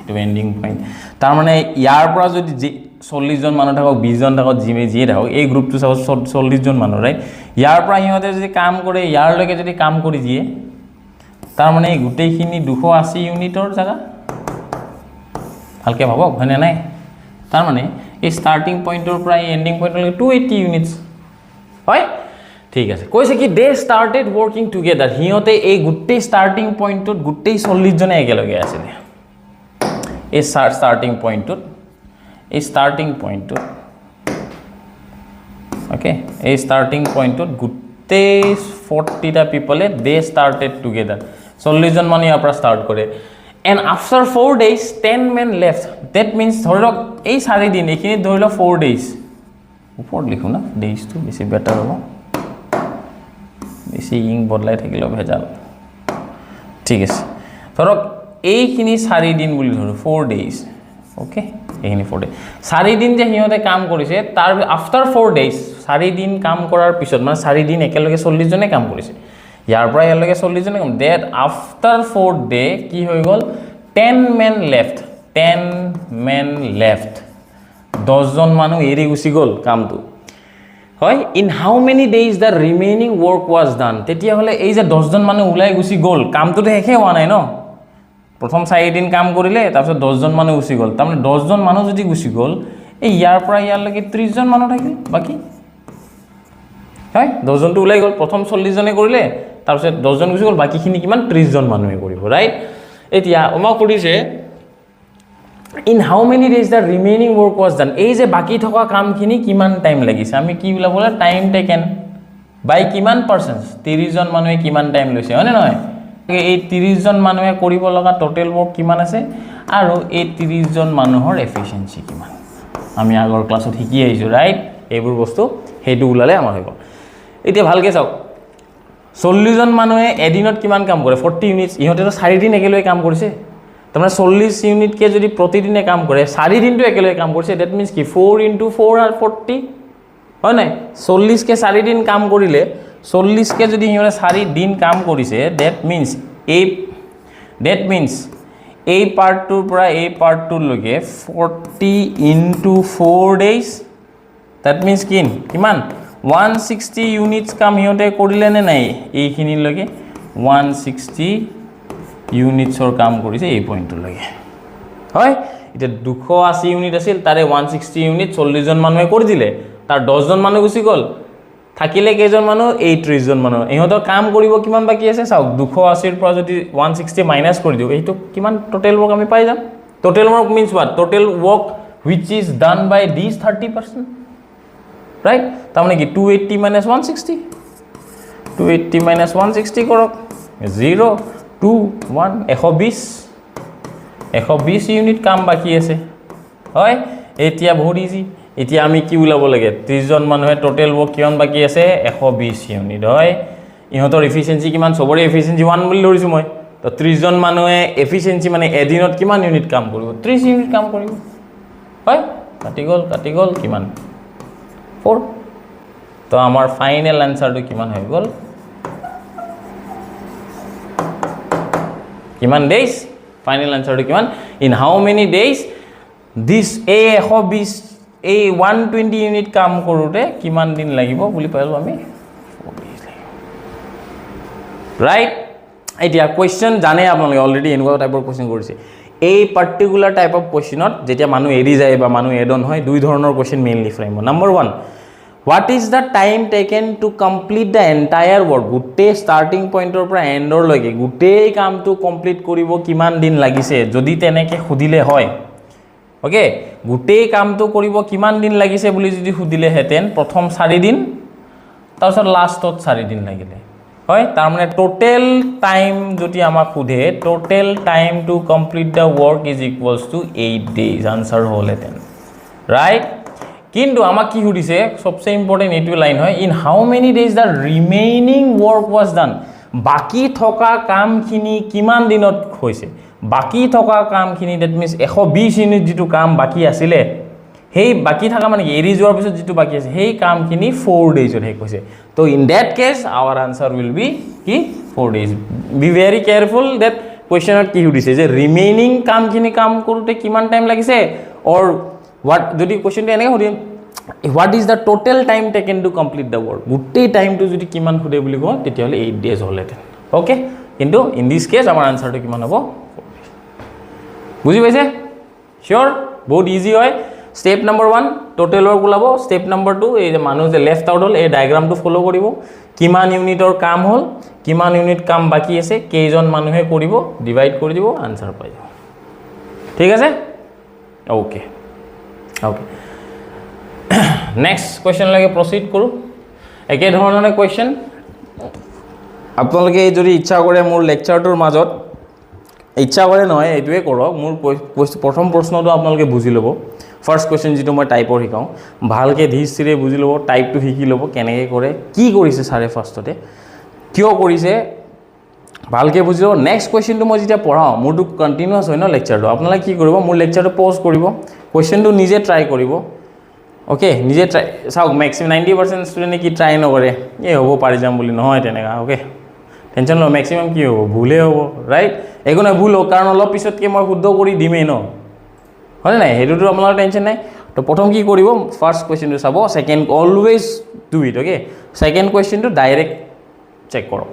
এইটো এণ্ডিং পইণ্ট তাৰ মানে ইয়াৰ পৰা যদি 40 জন মানুহ থাকক 20 জন থাকক যিয়ে থাকক এই গ্ৰুপটো চাব 40 জন মানুহ ৰাইট ইয়াৰ পৰা সিহঁতে যদি কাম কৰে ইয়াৰলৈকে যদি কাম কৰি দিয়ে তাৰ মানে গোটেইখিনি 280 ইউনিটৰ জায়গা ভালকে ভাবক হয়নে নাই তাৰ মানে এই ষ্টাৰ্টিং পইণ্টৰ পৰা এণ্ডিং পইণ্টলৈকে 280 ইউনিটছ হয় ঠিক আছে কৈছে কি দে ষ্টাৰ্টেড ৱৰ্কিং টুগেদাৰ হিহঁতে এই গোটেই ষ্টাৰ্টিং পইণ্টত গোটেই 40 জনে একেলগে আছিল এই ষ্টাৰ্টিং পইণ্টত এই ষ্টাৰ্টিং পইণ্টত ওকে এই ষ্টাৰ্টিং পইণ্টত গোটেই 40টা পিপলে দে ষ্টাৰ্টেড টুগেদাৰ 40 জন মানে ইয়াৰ পৰা ষ্টাৰ্ট কৰে and after 4 days 10 men left that means ধৰি লওক এই 4 দিন এইখিনি ধৰি লওক 4 days ওপৰত লিখো না days to বেছি বেটাৰ হ'ব বেছি ইং বদলাই থাকিলে ভেজাল ঠিক আছে ধৰক এইখিনি 4 দিন বুলি ধৰো 4 days ওকে এইখিনি 4 days 4 দিন যে হিহঁতে কাম কৰিছে তাৰ আফটাৰ 4 days 4 দিন কাম কৰাৰ পিছত মানে 4 দিন একেলগে 40 জনে কাম কৰিছে ইয়াৰ পৰা ইয়ালৈকে 40 জনে কাম that after 4th day কি হৈ গল 10 men left 10 জন মানুহ এৰি গুচি গল কামটো হয় in how many days the remaining work was done তেতিয়া হলে এই যে 10 জন মানুহ উলাই গুচি গল কামটো শেষে হোৱা নাই ন প্ৰথম 4 দিন কাম কৰিলে তাৰপিছত 10 জন মানুহ গুচি গল তাৰমানে 10 জন মানুহ যদি গুচি গল এই ইয়াৰ পৰা ইয়ালৈকে 30 জন মানুহ থাকিল বাকি হয় 10 জনটো উলাই গল প্ৰথম 40 জনে কৰিলে তাৰপিছত 10 জন গুচি গল বাকিখিনি কিমান 30 জন মানুহে কৰিব ৰাইট এতিয়া ওমা কৰিছে in how many days the remaining work was done এই যে বাকি থকা কামখিনি কিমান টাইম লাগিছে আমি কি বলা বলা টাইম টেকেন বাই কিমান পারসেন্ট 30 জন মানুহে কিমান টাইম লৈছে হয়নে নহয় এই 30 জন মানুহে কৰিব লগা টোটাল ওয়াৰ্ক কিমান আছে আৰু এই 30 জন মানুহৰ এফিশিয়েন্সি কিমান আমি আগৰ ক্লাছত শিকি আহিছো ৰাইট এইবোৰ বস্তু হেতু উলালে আমাৰ হৈ গল এতিয়া ভালকে চাওক 40 জন মানুহে এদিনত কিমান কাম কৰে 40 ইউনিটস ইহঁতে তো 4 দিন একেলগে কাম কৰিছে তাৰমানে 40 ইউনিট কে যদি প্ৰতিদিনে কাম কৰে 4 দিনটো একেলগে কাম কৰিছে দ্যাট মিন্স কি 4 * 4 আৰ 40 হয় নাই 40 কে 4 দিন কাম কৰিলে 40 কে যদি ইহঁতে 4 দিন কাম কৰিছে দ্যাট মিন্স এই পাৰ্টটোৰ পৰা এই পাৰ্টটোৰ লৈকে 40 * 4 days দ্যাট মিন্স কিমান 160 ইউনিটস কাম হিহঁতে কৰিলে নে নাই এইখিনি লৈকে 160 ইউনিটসৰ কাম কৰিছে এই পইণ্টৰ লৈকে হয় এটা 280 ইউনিট আছিল তাৰে 160 ইউনিট 40 জন মানুহে কৰি দিলে তাৰ 10 জন মানুহ গুচি গল থাকিলে কেজন মানুহ 30 জন মানুহ ইহঁতৰ কাম কৰিব কিমান বাকি আছে চাওক 280 ৰ পৰা যদি 160 মাইনাস কৰি দিও এইটো কিমান টোটাল ওয়ার্ক আমি পাই যাম total work means what total work which is done by these 30% right তাহলে কি 280 - 160 280 - 160 কৰক 0 2 1 120 ইউনিট কাম বাকি আছে হয় এতিয়া বহুত ইজি এতিয়া আমি কি উলাব লাগে 30 জন মানুহে টোটাল ওয়ার্ক কিমান বাকি আছে 120 ইউনিট হয় ইহঁতৰ এফিশিয়েন্সি কিমান সবৰে এফিশিয়েন্সি 1 বুলি ধৰিছো মই তো 30 জন মানুহে এফিশিয়েন্সি মানে এদিনত কিমান ইউনিট কাম কৰিব 30 ইউনিট কাম কৰিব হয় কাটি গল কিমান 4 তো আমাৰ ফাইনাল আনসাৰটো কিমান হৈ গল কিমান days ফাইনাল আনসাৰটো কিমান in how many days this a 120 a 120 unit কাম কৰোতে কিমান দিন লাগিব বুলি পাইলো আমি 4 days লাগিব ৰাইট এতিয়া কোৱেশ্চন জানে আপোনালোকে অলৰেডি এনেকুৱা টাইপৰ কোৱেশ্চন কৰিছে এই পাৰ্টিকুলাৰ টাইপ অফ কোৱেশ্চনত যেতিয়া মানুহ এৰি যায় বা মানুহ এড অন হয় দুই ধৰণৰ question mainly frame number 1 what is the time taken to complete the entire work গোটেই starting pointer পৰা endor লৈকে গোটেই কামটো কমপ্লিট কৰিব কিমান দিন লাগিছে যদি তেনেকে খুদিলে হয় ওকে গোটেই কামটো কৰিব কিমান দিন লাগিছে বুলি যদি খুদিলে হেতেন প্ৰথম 4 দিন তাৰপিছত লাষ্টত 4 দিন লাগিলে হয় তাৰ মানে টোটাল টাইম যদি আমাক খুদে total time to complete the work is equals to 8 days answer হল হেতেন ৰাইট কিন্তু আমাক কি হুদিছে সবচেয়ে ইম্পর্টেন্ট এটু লাইন হয় in how many days the remaining work was done বাকি থকা কামখিনি কিমান দিনত হৈছে বাকি থকা কামখিনি that means 120 ইউনিট যেটো কাম বাকি আছিল হেই বাকি থাকা মানে এৰি যোৱাৰ পিছত যেটো বাকি আছে হেই কামখিনি 4 days ত শেষ হৈছে তো in that case our answer will be কি 4 days. Be very careful that question কি সুধিছে যে ৰিমেইনিং কামখিনি কাম কৰোঁতে কিমান টাইম লাগিছে or what যদি কোৱেশ্চনটো এনেকৈ সুধিম what is the total time taken to complete the work গোটেই টাইমটো যদি কিমান সুধে বুলি কওঁ তেতিয়াহ'লে 8 days হ'লহেঁতেন অ'কে কিন্তু ইন দিছ কেছ আমাৰ আনচাৰটো কিমান হ'ব 4 days বুজি পাইছে চিয়'ৰ বহুত ইজি হয় ষ্টেপ নম্বৰ 1 টোটেল ৱৰ্ক ওলাব ষ্টেপ নম্বৰ 2 এই যে মানুহ যে লেফ্ট আউট হ'ল এই ডায়েগ্ৰামটো ফ'ল' কৰিব কিমান ইউনিটৰ কাম হ'ল কিমান ইউনিট কাম বাকী আছে কেইজন মানুহে কৰিব ডিভাইড কৰি দিব আনচাৰ পাই যাব ঠিক আছে ওকে ওকে নেক্সট কুৱেশ্যনলৈকে প্ৰচিড কৰোঁ একেধৰণে কুৱেশ্যন আপোনালোকে যদি ইচ্ছা কৰে মোৰ লেকচাৰটোৰ মাজত ইচ্ছা কৰে নহয় এইটোৱে কৰক মোৰ প্ৰথম প্ৰশ্নটো আপোনালোকে বুজি ল'ব ফাৰ্ষ্ট কুৱেশ্যন যিটো মই টাইপৰ শিকাওঁ ভালকৈ ধীৰ স্থিৰে বুজি ল'ব টাইপটো শিকি ল'ব কেনেকৈ কৰে কি কৰিছে ছাৰে ফাৰ্ষ্টতে কিয় কৰিছে ভালকৈ বুজি ল'ব নেক্সট কুৱেশ্যনটো মই যেতিয়া পঢ়াওঁ মোৰতো কণ্টিনিউৱাছ হয় ন লেকচাৰটো আপোনালোকে কি কৰিব মোৰ লেকচাৰটো পজ কৰিব কুৱেশ্যনটো নিজে ট্ৰাই কৰিব অ'কে নিজে ট্ৰাই চাওক মেক্সিমাম 90% ষ্টুডেণ্টে কি ট্ৰাই নকৰে এই হ'ব পাৰি যাম বুলি নহয় তেনেকুৱা অ'কে টেনশ্যন লওঁ মেক্সিমাম কি হ'ব ভুলে হ'ব ৰাইট একো নাই ভুল হ'ব কাৰণ অলপ পিছতকৈ মই শুদ্ধ কৰি দিমেই ন হয়নে নাই সেইটোতো আপোনালোকৰ টেনশ্যন নাই তো প্ৰথম কি কৰিব ফাৰ্ষ্ট কুৱেশ্যনটো চাব second always do it okay second কুৱেশ্যনটো ডাইৰেক্ট চেক কৰক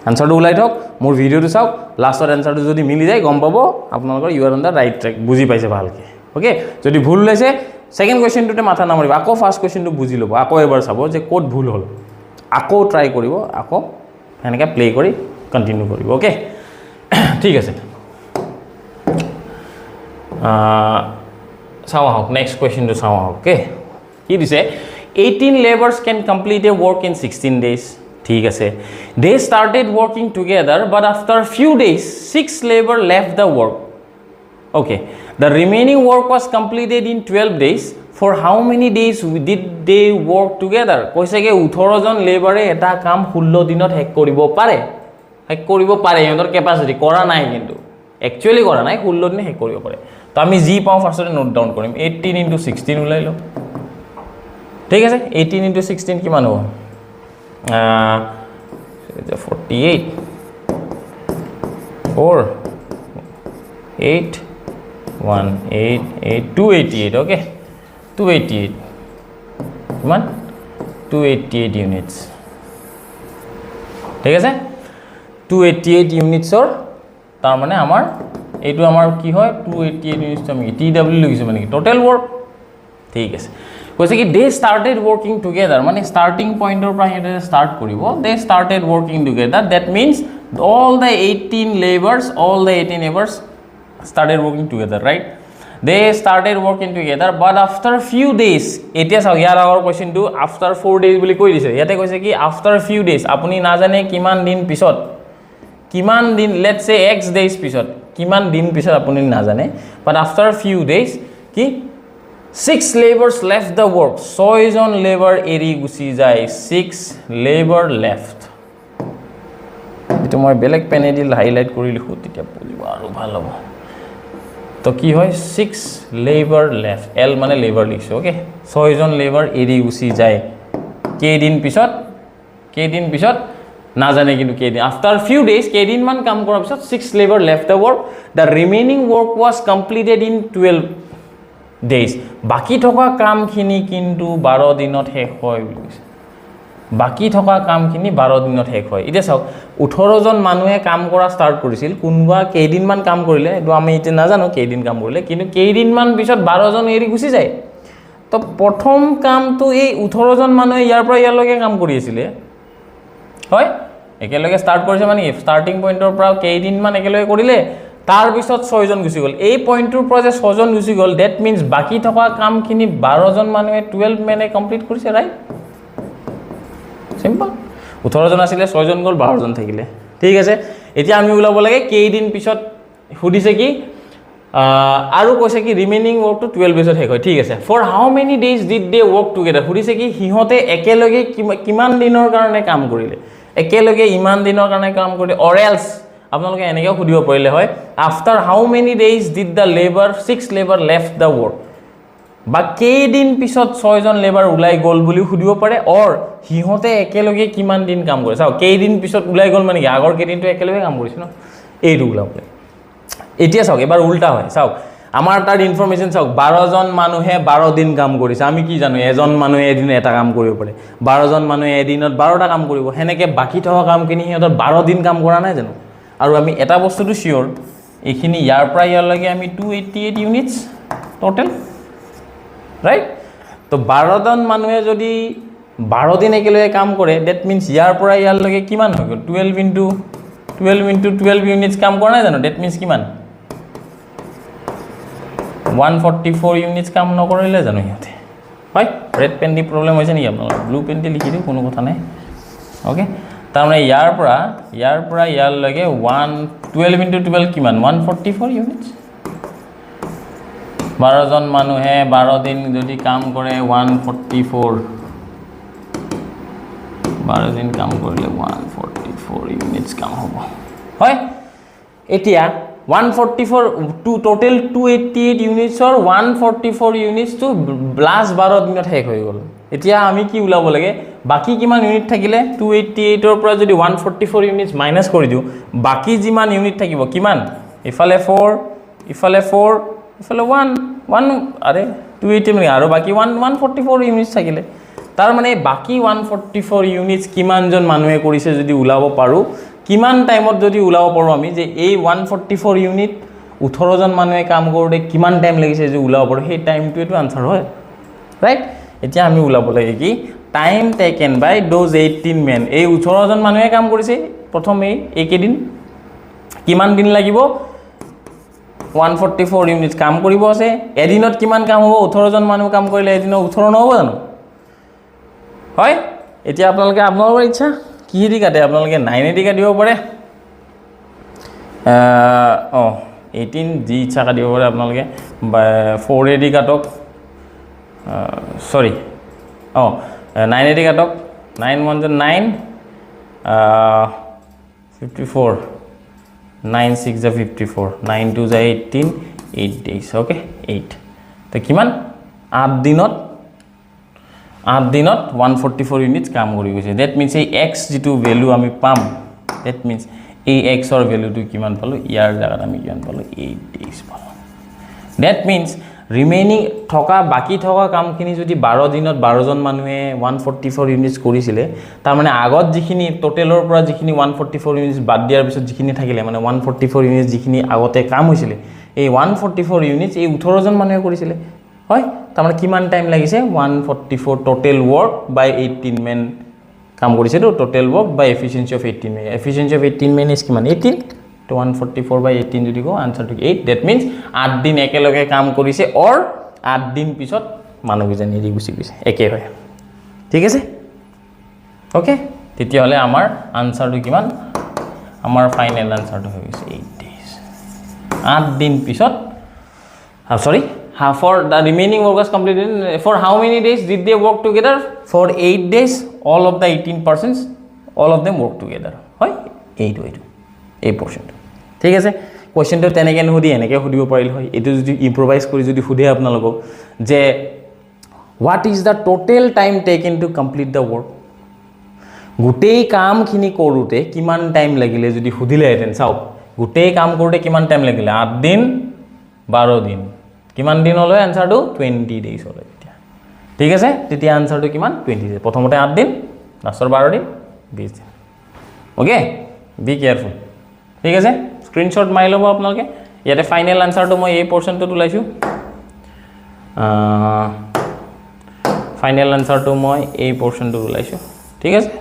আনচাৰটো ওলাই থওক মোৰ ভিডিঅ'টো চাওক লাষ্টত এনচাৰটো যদি মিলি যায় গম পাব আপোনালোকৰ you are on the right track বুজি পাইছে ভালকৈ অ'কে যদি ভুল ওলাইছে ছেকেণ্ড কুৱেশ্যনটোতে মাথা নামাৰিব আকৌ ফাৰ্ষ্ট কুৱেশ্যনটো বুজি ল'ব আকৌ এবাৰ চাব যে ক'ত ভুল হ'ল আকৌ ট্ৰাই কৰিব আকৌ সেনেকৈ প্লে কৰি কণ্টিনিউ কৰিব অ'কে ঠিক আছে চাওঁ আহক নেক্সট কুৱেশ্যনটো চাওঁ আহক অ'কে কি দিছে 18 labours can complete a work in 16 days ঠিক আছে they started working together but after few days 6 labour left the work okay the remaining work was completed in 12 days for how many days did they work together কৈছেগৈ 18জন লেবাৰে এটা কাম 16 দিনত শেষ কৰিব পাৰে সিহঁতৰ কেপাচিটি কৰা নাই কিন্তু একচুৱেলি কৰা নাই 16 দিনে শেষ কৰিব পাৰে তো আমি যি পাওঁ ফাৰ্ষ্টতে নোট ডাউন কৰিম 18 × 16 ওলাই লওঁ ঠিক আছে 18 × 16 কিমান হ'ব 48 4 8 1 8 8 288 অ'কে 288 কিমান 288 ইউনিটছ ঠিক আছে 288 ইউনিটছৰ তাৰমানে আমাৰ এইটো আমাৰ কি হয় 288 ইউনিটছটো আমি টি ডাব্লিউ লিখিছোঁ মানে কি টোটেল ৱৰ্ক ঠিক আছে কৈছে কি দে ষ্টাৰ্টেড ৱৰ্কিং টুগেডাৰ মানে ষ্টাৰ্টিং পইণ্টৰ পৰা সিহঁতে ষ্টাৰ্ট কৰিব they started working together that means all the 18 laborers started working together right they started working together but after few days এতিয়া চাওক ইয়াৰ আগৰ কুৱেশ্যনটো আফটাৰ 4 days বুলি কৈ দিছে ইয়াতে কৈছে কি আফটাৰ ফিউ ডেজ আপুনি নাজানে কিমান দিন পিছত কিমান দিন লেটছ সে x days পিছত কিমান দিন পিছত আপুনি নাজানে বাট আফটাৰ ফিউ ডেজ কি 6 laborers left the work 6 জন লেবাৰ এৰি গুচি যায় 6 লেবাৰ লেফ্ট এইটো মই বেলেগ পেনেদি হাইলাইট কৰি লিখোঁ তেতিয়া বুজিব আৰু ভাল হ'ব তো কি হয় 6 লেবাৰ লেফ্ট এল মানে লেবাৰ লিখিছোঁ অ'কে 6 জন লেবাৰ এৰি গুচি যায় কেইদিন পিছত নাজানে কিন্তু কেইদিন আফটাৰ ফিউ ডেজ কেইদিনমান কাম কৰাৰ পিছত 6 labour left the work the remaining work was completed in 12 days বাকী থকা কামখিনি কিন্তু 12 দিনত শেষ হয় বুলি কৈছে বাকী থকা কামখিনি 12 দিনত শেষ হয় এতিয়া চাওক 18জন মানুহে কাম কৰা ষ্টাৰ্ট কৰিছিল কোনোবা কেইদিনমান কাম কৰিলে এইটো আমি এতিয়া নাজানো কেইদিন কাম কৰিলে কিন্তু কেইদিনমান পিছত 12জন এৰি গুচি যায় তো প্ৰথম কামটো এই 18জন মানুহে ইয়াৰ পৰা ইয়ালৈকে কাম কৰি আছিলে হয় একেলগে ষ্টাৰ্ট কৰিছে মানে ষ্টাৰ্টিং পইণ্টৰ পৰা কেইদিনমান একেলগে কৰিলে তাৰপিছত 6জন গুচি গ'ল এই পইণ্টটোৰ পৰা যে 6জন গুচি গ'ল ডেট মিনছ বাকী থকা কামখিনি 12জন মানুহে 12 মেনে কমপ্লিট কৰিছে ৰাইট সিম্পল 18জন আছিলে 6জন গ'ল 12জন থাকিলে ঠিক আছে এতিয়া আমি ওলাব লাগে কেইদিন পিছত সুধিছে কি আৰু কৈছে কি ৰিমেইনিং ৱৰ্কটো 12 ডেজত শেষ হয় ঠিক আছে for how many days did they work together সুধিছে কি সিহঁতে একেলগে কিমান দিনৰ কাৰণে কাম কৰিলে একেলগে ইমান দিনৰ কাৰণে কাম কৰিলে অৰ এলছ আপোনালোকে এনেকৈ সুধিব পাৰিলে হয় after how many days did the labour 6 labour left the work বা কেইদিন পিছত 6 জন লেবাৰ ওলাই গ'ল বুলি সুধিব পাৰে অৰ হিহতে একেলগে কিমান দিন কাম কৰে চাও কেইদিন পিছত ওলাই গ'ল মানে কি আগৰ কেইদিনটো একেলগে কাম কৰিছে ন এইটো ওলাবলে এতিয়া চাওক এবাৰ উল্টা হয় চাওক আমাৰ তাৰ ইনফৰমেশন চাওক 12 জন মানুহে 12 দিন কাম কৰিছে আমি কি জানো এজন মানুহে এদিন এটা কাম কৰিব পাৰে 12 জন মানুহে এদিনত 12টা কাম কৰিব হেনেকে বাকি থকা কামখিনি হিহঁতৰ 12 দিন কাম কৰা নাই জানো আৰু আমি এটা বস্তুটো শিওৰ এইখিনি ইয়াৰ পৰা ইয়ালৈকে আমি 288 ইউনিটস টোটাল ৰাইট তো 12 জন মানুহে যদি 12 দিন একেলগে কাম কৰে দ্যাট মিন্স ইয়াৰ পৰা ইয়ালৈকে কিমান হৈ গ'ল 12 into 12 ইউনিটস কাম কৰা নাই জানো দ্যাট মিন্স কিমান 144 ইউনিটস কাম নকৰিলে জানো হিহঁতে হয় ৰেড পেন দি প্ৰবলেম হৈছে নেকি আপোনালোকৰ ব্লু পেন দি লিখি দিও কোনো কথা নাই ওকে তাৰমানে ইয়াৰ পৰা ইয়ালৈকে 12 into 12 কিমান 144 ইউনিটস 12 জন মানুহে 12 দিন যদি কাম কৰে 144 12 দিন কাম কৰিলে 144 ইউনিটস কাম হ'ব হয় এতিয়া 144 to total 288 units or 144 units to last 12 দিনত শেষ হৈ গ'ল এতিয়া আমি কি উলাব লাগে বাকি কিমান ইউনিট থাকিলে 288 ৰ পৰা যদি 144 ইউনিটস মাইনাস কৰি দিও বাকি যিমান ইউনিট থাকিব কিমান ইফালে 4 ইফালে 1 আৰে 280 মানে আৰু বাকি 144 ইউনিটস থাকিলে তাৰ মানে বাকি 144 ইউনিটস কিমান জন মানুহে কৰিছে যদি উলাব পাৰো কিমান টাইমত যদি উলাব পাৰো আমি যে এই 144 ইউনিট 18 জন মানুহে কাম কৰোতে কিমান টাইম লাগিছে যে উলাব পাৰো সেই টাইমটো এটো আনসাৰ হয় ৰাইট এতিয়া আমি উলাব লাগে কি time taken by those 18 men এই 18 জন মানুহে কাম কৰিছে প্ৰথমে একেদিন কিমান দিন লাগিব 144 ইউনিট কাম কৰিব আছে এদিনত কিমান কাম হ'ব 18 জন মানুহ কাম কৰিলে এদিনত 18 নহব জানো হয় এতিয়া আপোনালোকৰ ইচ্ছা কি দি কাটে আপোনালোকে 9 দি কাটিব পাৰে 18 জি ইচ্ছা কাটিব পাৰে আপোনালোকে 4 দি কাটক সৰি 9 দি কাটক 9 1 9 54 9 6 is 54 9 2 is 18 8 days okay 8 তো কিমান 8 দিনত 144 ইউনিটস কাম কৰি গৈছে দ্যাট মিন্স এই x যেটো ভ্যালু আমি পাম দ্যাট মিন্স এই x অৰ ভ্যালুটো কিমান পালো ইয়াৰ জায়গাত আমি কিমান পালো 8 days পালো দ্যাট মিন্স ৰিমেইনিং থকা বাকি থকা কামখিনি যদি 12 দিনত 12 জন মানুহে 144 ইউনিটস কৰিছিলে তাৰ মানে আগত যিখিনি টোটালৰ পৰা যিখিনি 144 ইউনিটস বাদ দিয়াৰ পিছত যিখিনি থাকিলে মানে 144 ইউনিটস যিখিনি আগতে কাম হৈছিলে এই 144 ইউনিটস এই 18 জন মানুহে কৰিছিলে হয় তাৰ মানে কিমান টাইম লাগিছে 144 টোটাল ওয়াৰ্ক বাই 18 men কাম কৰিছে তো total work by efficiency of 18 men efficiency of 18 men is কিমান 18 তো 144 by 18 যদি গো आंसर টু 8 দ্যাট মিন্স 8 দিন একেলগে কাম কৰিছে অৰ 8 দিন পিছত মানুহজন এৰি গুছি গৈছে একে হয় ঠিক আছে ওকে তেতিয়া হলে আমাৰ आंसर টু কিমান আমাৰ ফাইনাল आंसर টু হৈ গৈছে 8 days 8 দিন পিছত sorry for the remaining workers completed for how many days did they work together for 8 days all of the 18% all of them work together হয় 8 এই portion ঠিক আছে কোশ্চেনটো তেনেকে নহুদি এনেকে হুদিব পাৰিল হয় এটো যদি ইম্প্ৰোভাইজ কৰি যদি হুদে আপোনালোকক যে what is the total time taken to complete the work গুটেই কামখিনি কৰোতে কিমান টাইম লাগিলে যদি হুদিলে হেতেন চাও গুটেই কাম কৰোতে কিমান টাইম লাগিলে 8 দিন 12 দিন কিমান দিন হলো आंसर টু 20 ডেজ হলো এতিয়া ঠিক আছে তেতিয়া आंसर টু কিমান 20 ডেজ প্ৰথমতে 8 দিন লাষ্টৰ 12 দিন 20 দিন ওকে বি কেয়াৰফুল ঠিক আছে স্ক্ৰিনশট মাৰি লব আপোনালোকে ইয়াতে ফাইনাল आंसर টু মই এই পোরশনটো তুলাইছো ফাইনাল आंसर টু মই এই পোরশনটো তুলাইছো ঠিক আছে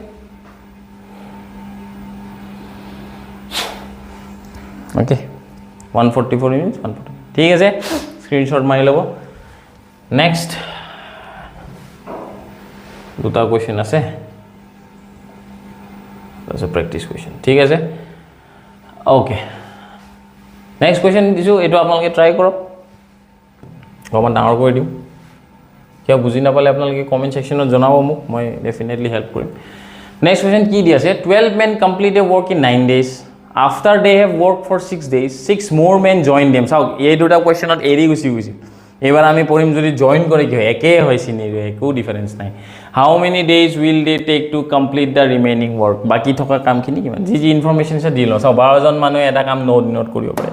ওকে 144 মিনিটস 140 ঠিক আছে স্ক্রিনশট মাৰি লব নেক্সট দুটা কোশ্চেন আছে that's a practice question ঠিক আছে ওকে নেক্সট কোশ্চেন দিছো এটো আপোনালোকে ট্রাই কৰক গমান ডাঙৰ কৰি দিম কিয় বুজি নাপালে আপোনালোকে কমেন্ট সেকশনত জনাব মোক মই ডেফিনেটলি হেল্প কৰিম নেক্সট কোশ্চেন কি দি আছে 12 men complete a work in 9 days after they have worked for 6 days 6 more men joined them so এই দুটা কোশ্চেনত এৰি গুছি এবাৰ আমি পঢ়িম যদি জয়েন কৰে কি হয় একে হয় সিনাৰিও একো ডিফাৰেন্স নাই how many days will they take to complete the remaining work বাকি থকা কামখিনি কিমান যি যি ইনফৰমেশ্যন আছে দি লওঁ চাওঁ 12 জন মানুহে এটা কাম 9 দিনত কৰিব পাৰে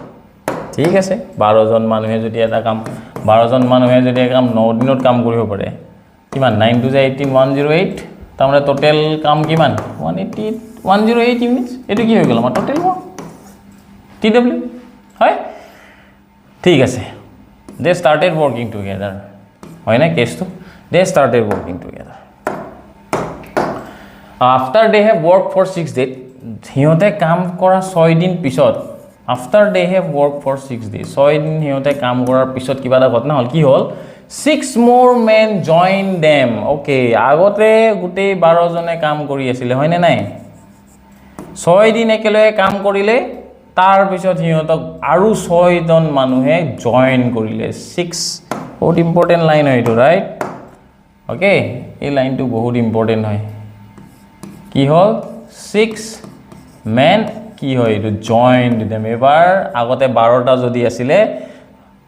ঠিক আছে 12 জন মানুহে যদি এটা কাম 12 জন মানুহে যদি এটা কাম 9 দিনত কাম কৰিব পাৰে কিমান 9 to 18 108 তাৰমানে টোটাল কাম কিমান 180 108 ইউনিটস এটো কি হৈ গল আমাৰ টোটাল ৱৰ্ক TW হয় ঠিক আছে they started working together হয় না কেছটো they started working together after they have worked for 6 days হিয়তে কাম কৰা 6 দিন পিছত after they have worked for 6 days 6 দিন হিয়তে কাম কৰাৰ পিছত কিবা এটা ঘটনা হল কি হল 6 more men joined them okay আগতে গুটেই 12 জনে কাম কৰি আছিল হয় না নাই 6 দিন একেলগে কাম কৰিলে তাৰ পিছত হিয়তক আৰু 6 জন মানুহে জয়েন কৰিলে 6 বহুত ইম্পৰ্টেন্ট লাইন হয় এটো ৰাইট ওকে এই লাইনটো বহুত ইম্পৰ্টেন্ট হয় কি হল 6 men কি হয় এটো জয়েন্ড দেম এবাৰ আগতে 12টা যদি আছিল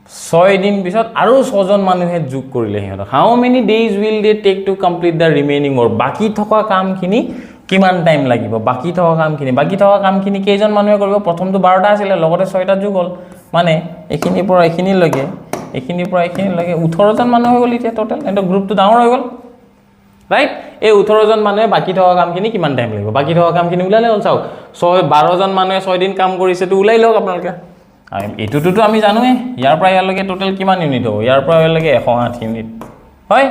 6 দিন পিছত আৰু 6 জন মানুহে যোগ কৰিলে হিয়তক how many days will they take to complete the remaining work বাকি থকা কামখিনি কিমান টাইম লাগিব বাকি থকা কামখিনি কেইজন মানুহে কৰিব প্ৰথমটো 12টা আছিল লগতে 6টা যোগ হল মানে এখিনিৰ পৰা এখিনিলৈকে 18 জন মানুহ হৈ গল এতিয়া টোটাল এটো গ্ৰুপটো ডাঙৰ হৈ গল ৰাইট এই 18 জন মানুহে বাকি থকা কামখিনি কিমান টাইম লাগিব বাকি থকা কামখিনি উলালে হল চাও 12 জন মানুহে 6 দিন কাম কৰিছে তো উলাই লওক আপোনালোকে এটোটো আমি জানোৱে ইয়াৰ পৰা ইয়ালৈকে টোটাল কিমান ইউনিট হ'ব ইয়াৰ পৰা ইয়ালৈকে 108 ইউনিট হয়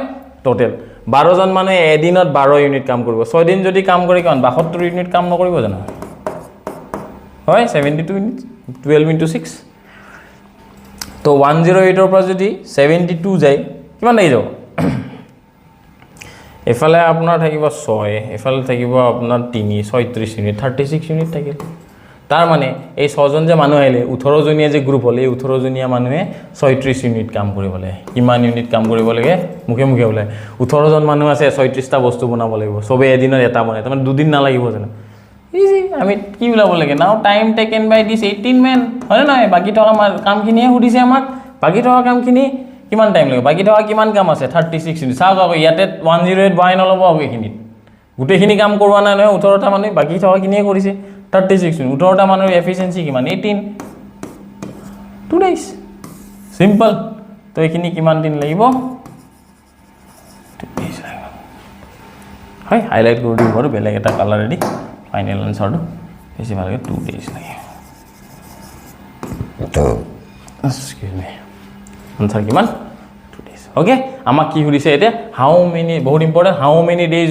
টোটাল 12 জন মানুহে এদিনত 12 ইউনিট কাম কৰিব 6 দিন যদি কাম কৰে কিমান 72 ইউনিট কাম নকৰিব জানো হয় 72 ইউনিট 12 into 6 তো 108 ৰ পৰা যদি 72 যায় কিমান লাগি যাব এফালে আপোনাৰ থাকিব 6 এফালে থাকিব আপোনাৰ 3 36 ইউনিট 36 ইউনিট থাকিল তাৰ মানে এই 6 জন যে মানুহ আহিলে 18 জনীয়া যে গ্ৰুপ হলে 18 জনীয়া মানুহে 36 ইউনিট কাম কৰিব লাগে কিমান ইউনিট কাম কৰিব লাগে মুখে মুখে ওলাই 18 জন মানুহ আছে 36টা বস্তু বনাব লাগিব সবে এদিনত এটা বনায় তাৰমানে দুদিন না লাগিব জানো ইজি আমি কি উলাব লাগে now time taken by this 18 men হয় না বাকি থকা কামখিনিয়ে হুদিছে আমাক বাকি থকা কামখিনি কিমান টাইম লাগে বাকি থকা কিমান কাম আছে 36 ইউনিট চাওক আকৌ ইয়াতে 108 বাই নলব আগেখিনি গুটেখিনি কাম কৰোৱা নাই নহয় 18টা মানুহ বাকি থকা কিনিয়ে কৰিছে 36 ইউনিট 18টা মানুহৰ এফিচিয়েন্সি কিমান 18 2 days সিম্পল তো এখিনি কিমান দিন লাগিব 2 days লাগিব হয় হাইলাইট কৰি দিব আৰু বেলেগ এটা কালাৰ ৰেডি ফাইনাল আনসাৰটো বেছি ভালকে 2 days লাগে তো এক্সকিউজ মি আনসাৰ কিমান 2 days ওকে আমাক কি সুধিছে এটা হাউ মেনি বহুত important how many days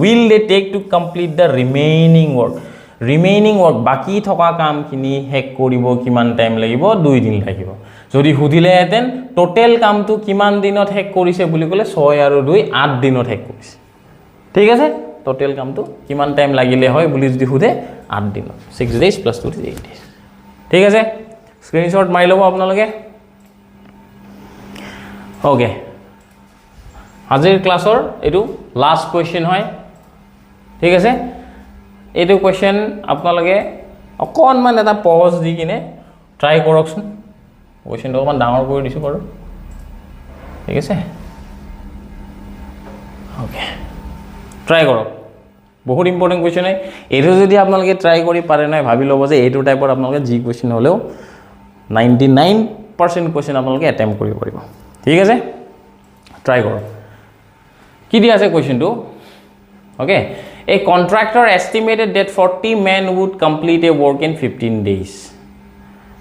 will they take to complete the remaining work বাকি থকা কামখিনি হেক কৰিব কিমান টাইম লাগিব 2 দিন লাগিব যদি হুদিলে হেতেন টোটাল কামটো কিমান দিনত হেক কৰিছে বুলি কলে 6 আৰু 2 8 দিনত হেক কৰিছে ঠিক আছে টোটাল কামটো কিমান টাইম লাগিলে হয় বুলি যদি হুদে 8 দিনত 6 days plus 2 days 8 days ঠিক আছে স্ক্ৰিনশ্বট মাৰি লব আপোনালোকে ওকে আজিৰ ক্লাছৰ এটো লাষ্ট কোৱেশ্চন হয় ঠিক আছে এটো কোৱেশ্চন আপোনালোকে অকনমান এটা পজ দি কিনে ট্ৰাই কৰকচোন কোৱেশ্চনটো অকমান ডাঙৰ কৰি দিছো বাৰু ঠিক আছে ওকে ট্ৰাই কৰক বহুত ইম্পৰ্টেন্ট কোৱেশ্চন হয় এটো যদি আপোনালোকে ট্ৰাই কৰি পাৰে নাই ভাবি লব যে এটো টাইপৰ আপোনালোকে জি কোৱেশ্চন হলেও 99% কোৱেশ্চন আপোনালোকে এটেম্প কৰিব পাৰিব ঠিক আছে ট্ৰাই কৰক কি দিয়া আছে কোৱেশ্চনটো okay a contractor estimated that 40 men would complete a work in 15 days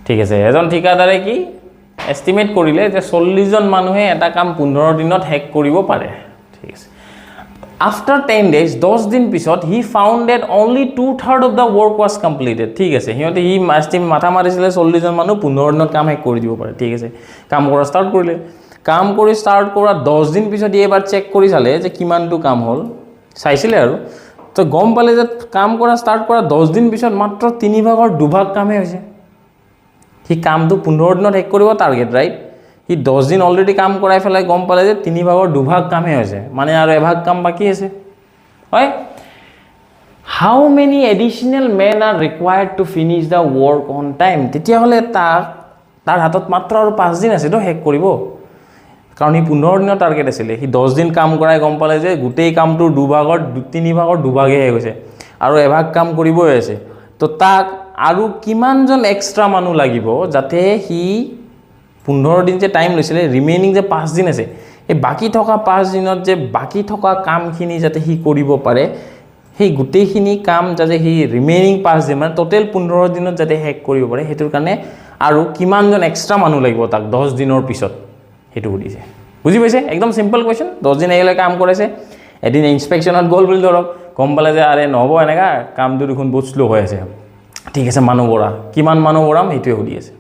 ঠিক আছে এজন ঠিকাদাৰে কি এস্টিমেট কৰিলে যে 40 জন মানুহে এটা কাম 15 দিনত হেক কৰিব পাৰে ঠিক আছে after 10 days 10 দিন পিছত he found that only 2/3 of the work was completed ঠিক আছে হিয়তে হি মাথা মাৰিছিলে 40 জন মানুহ 15 দিনত কাম হেক কৰি দিব পাৰে ঠিক আছে কাম কৰা ষ্টাৰ্ট কৰিলে কাম কৰি ষ্টাৰ্ট কৰা 10 দিন পিছত এবাৰ চেক কৰি চালে যে কিমানটো কাম হল চাইছিলে আৰু তো গম পালে যে কাম কৰা ষ্টাৰ্ট কৰা 10 দিন পিছত মাত্ৰ 3 ভাগৰ 2 ভাগ কামে হৈছে হি কামটো 15 দিনত হেক কৰিব টাৰ্গেট ৰাইট হি 10 দিন অলৰেডি কাম কৰাই ফেলাই গম পালে যে 3 ভাগৰ 2 ভাগ কামে হৈছে মানে আৰু এভাগ কাম বাকি আছে হয় how many additional men are required to finish the work on time তেতিয়া হলে তাৰ হাতত মাত্ৰ আৰু 5 দিন আছে তো হেক কৰিব কাৰণ হি 15 দিনৰ টাৰ্গেট আছিল হি 10 দিন কাম কৰাই গম পালে যে গোটেই কামটোৰ দুভাগৰ তিনি ভাগৰ দুভাগে হৈ গৈছে আৰু এভাগ কাম কৰিবই আছে তো তাক আৰু কিমানজন এক্সট্ৰা মানুহ লাগিব যাতে হি 15 দিন যে টাইম লৈছিলে ৰিমেইনিং যে 5 দিন আছে এই বাকি থকা 5 দিনত যে বাকি থকা কামখিনি যাতে হি কৰিব পাৰে সেই গোটেইখিনি কাম যাতে হি ৰিমেইনিং 5 দিন মানে টোটেল 15 দিনত যাতে হেক কৰিব পাৰে হেতুৰ কাৰণে আৰু কিমানজন এক্সট্ৰা মানুহ লাগিব তাক 10 দিনৰ পিছত হেতু বুজিছে বুজি পাইছে একদম সিম্পল কোৱেশ্চন 10 দিন এলে কাম কৰিছে এদিন ইনস্পেকশনত গল বুলি ধৰক কম পালে যে আৰে নহব এনেকা কামটো দেখোন বহুত স্লো হৈ আছে ঠিক আছে মানুহ বৰা কিমান মানুহ বৰাম হেতুৱে সুধি আছে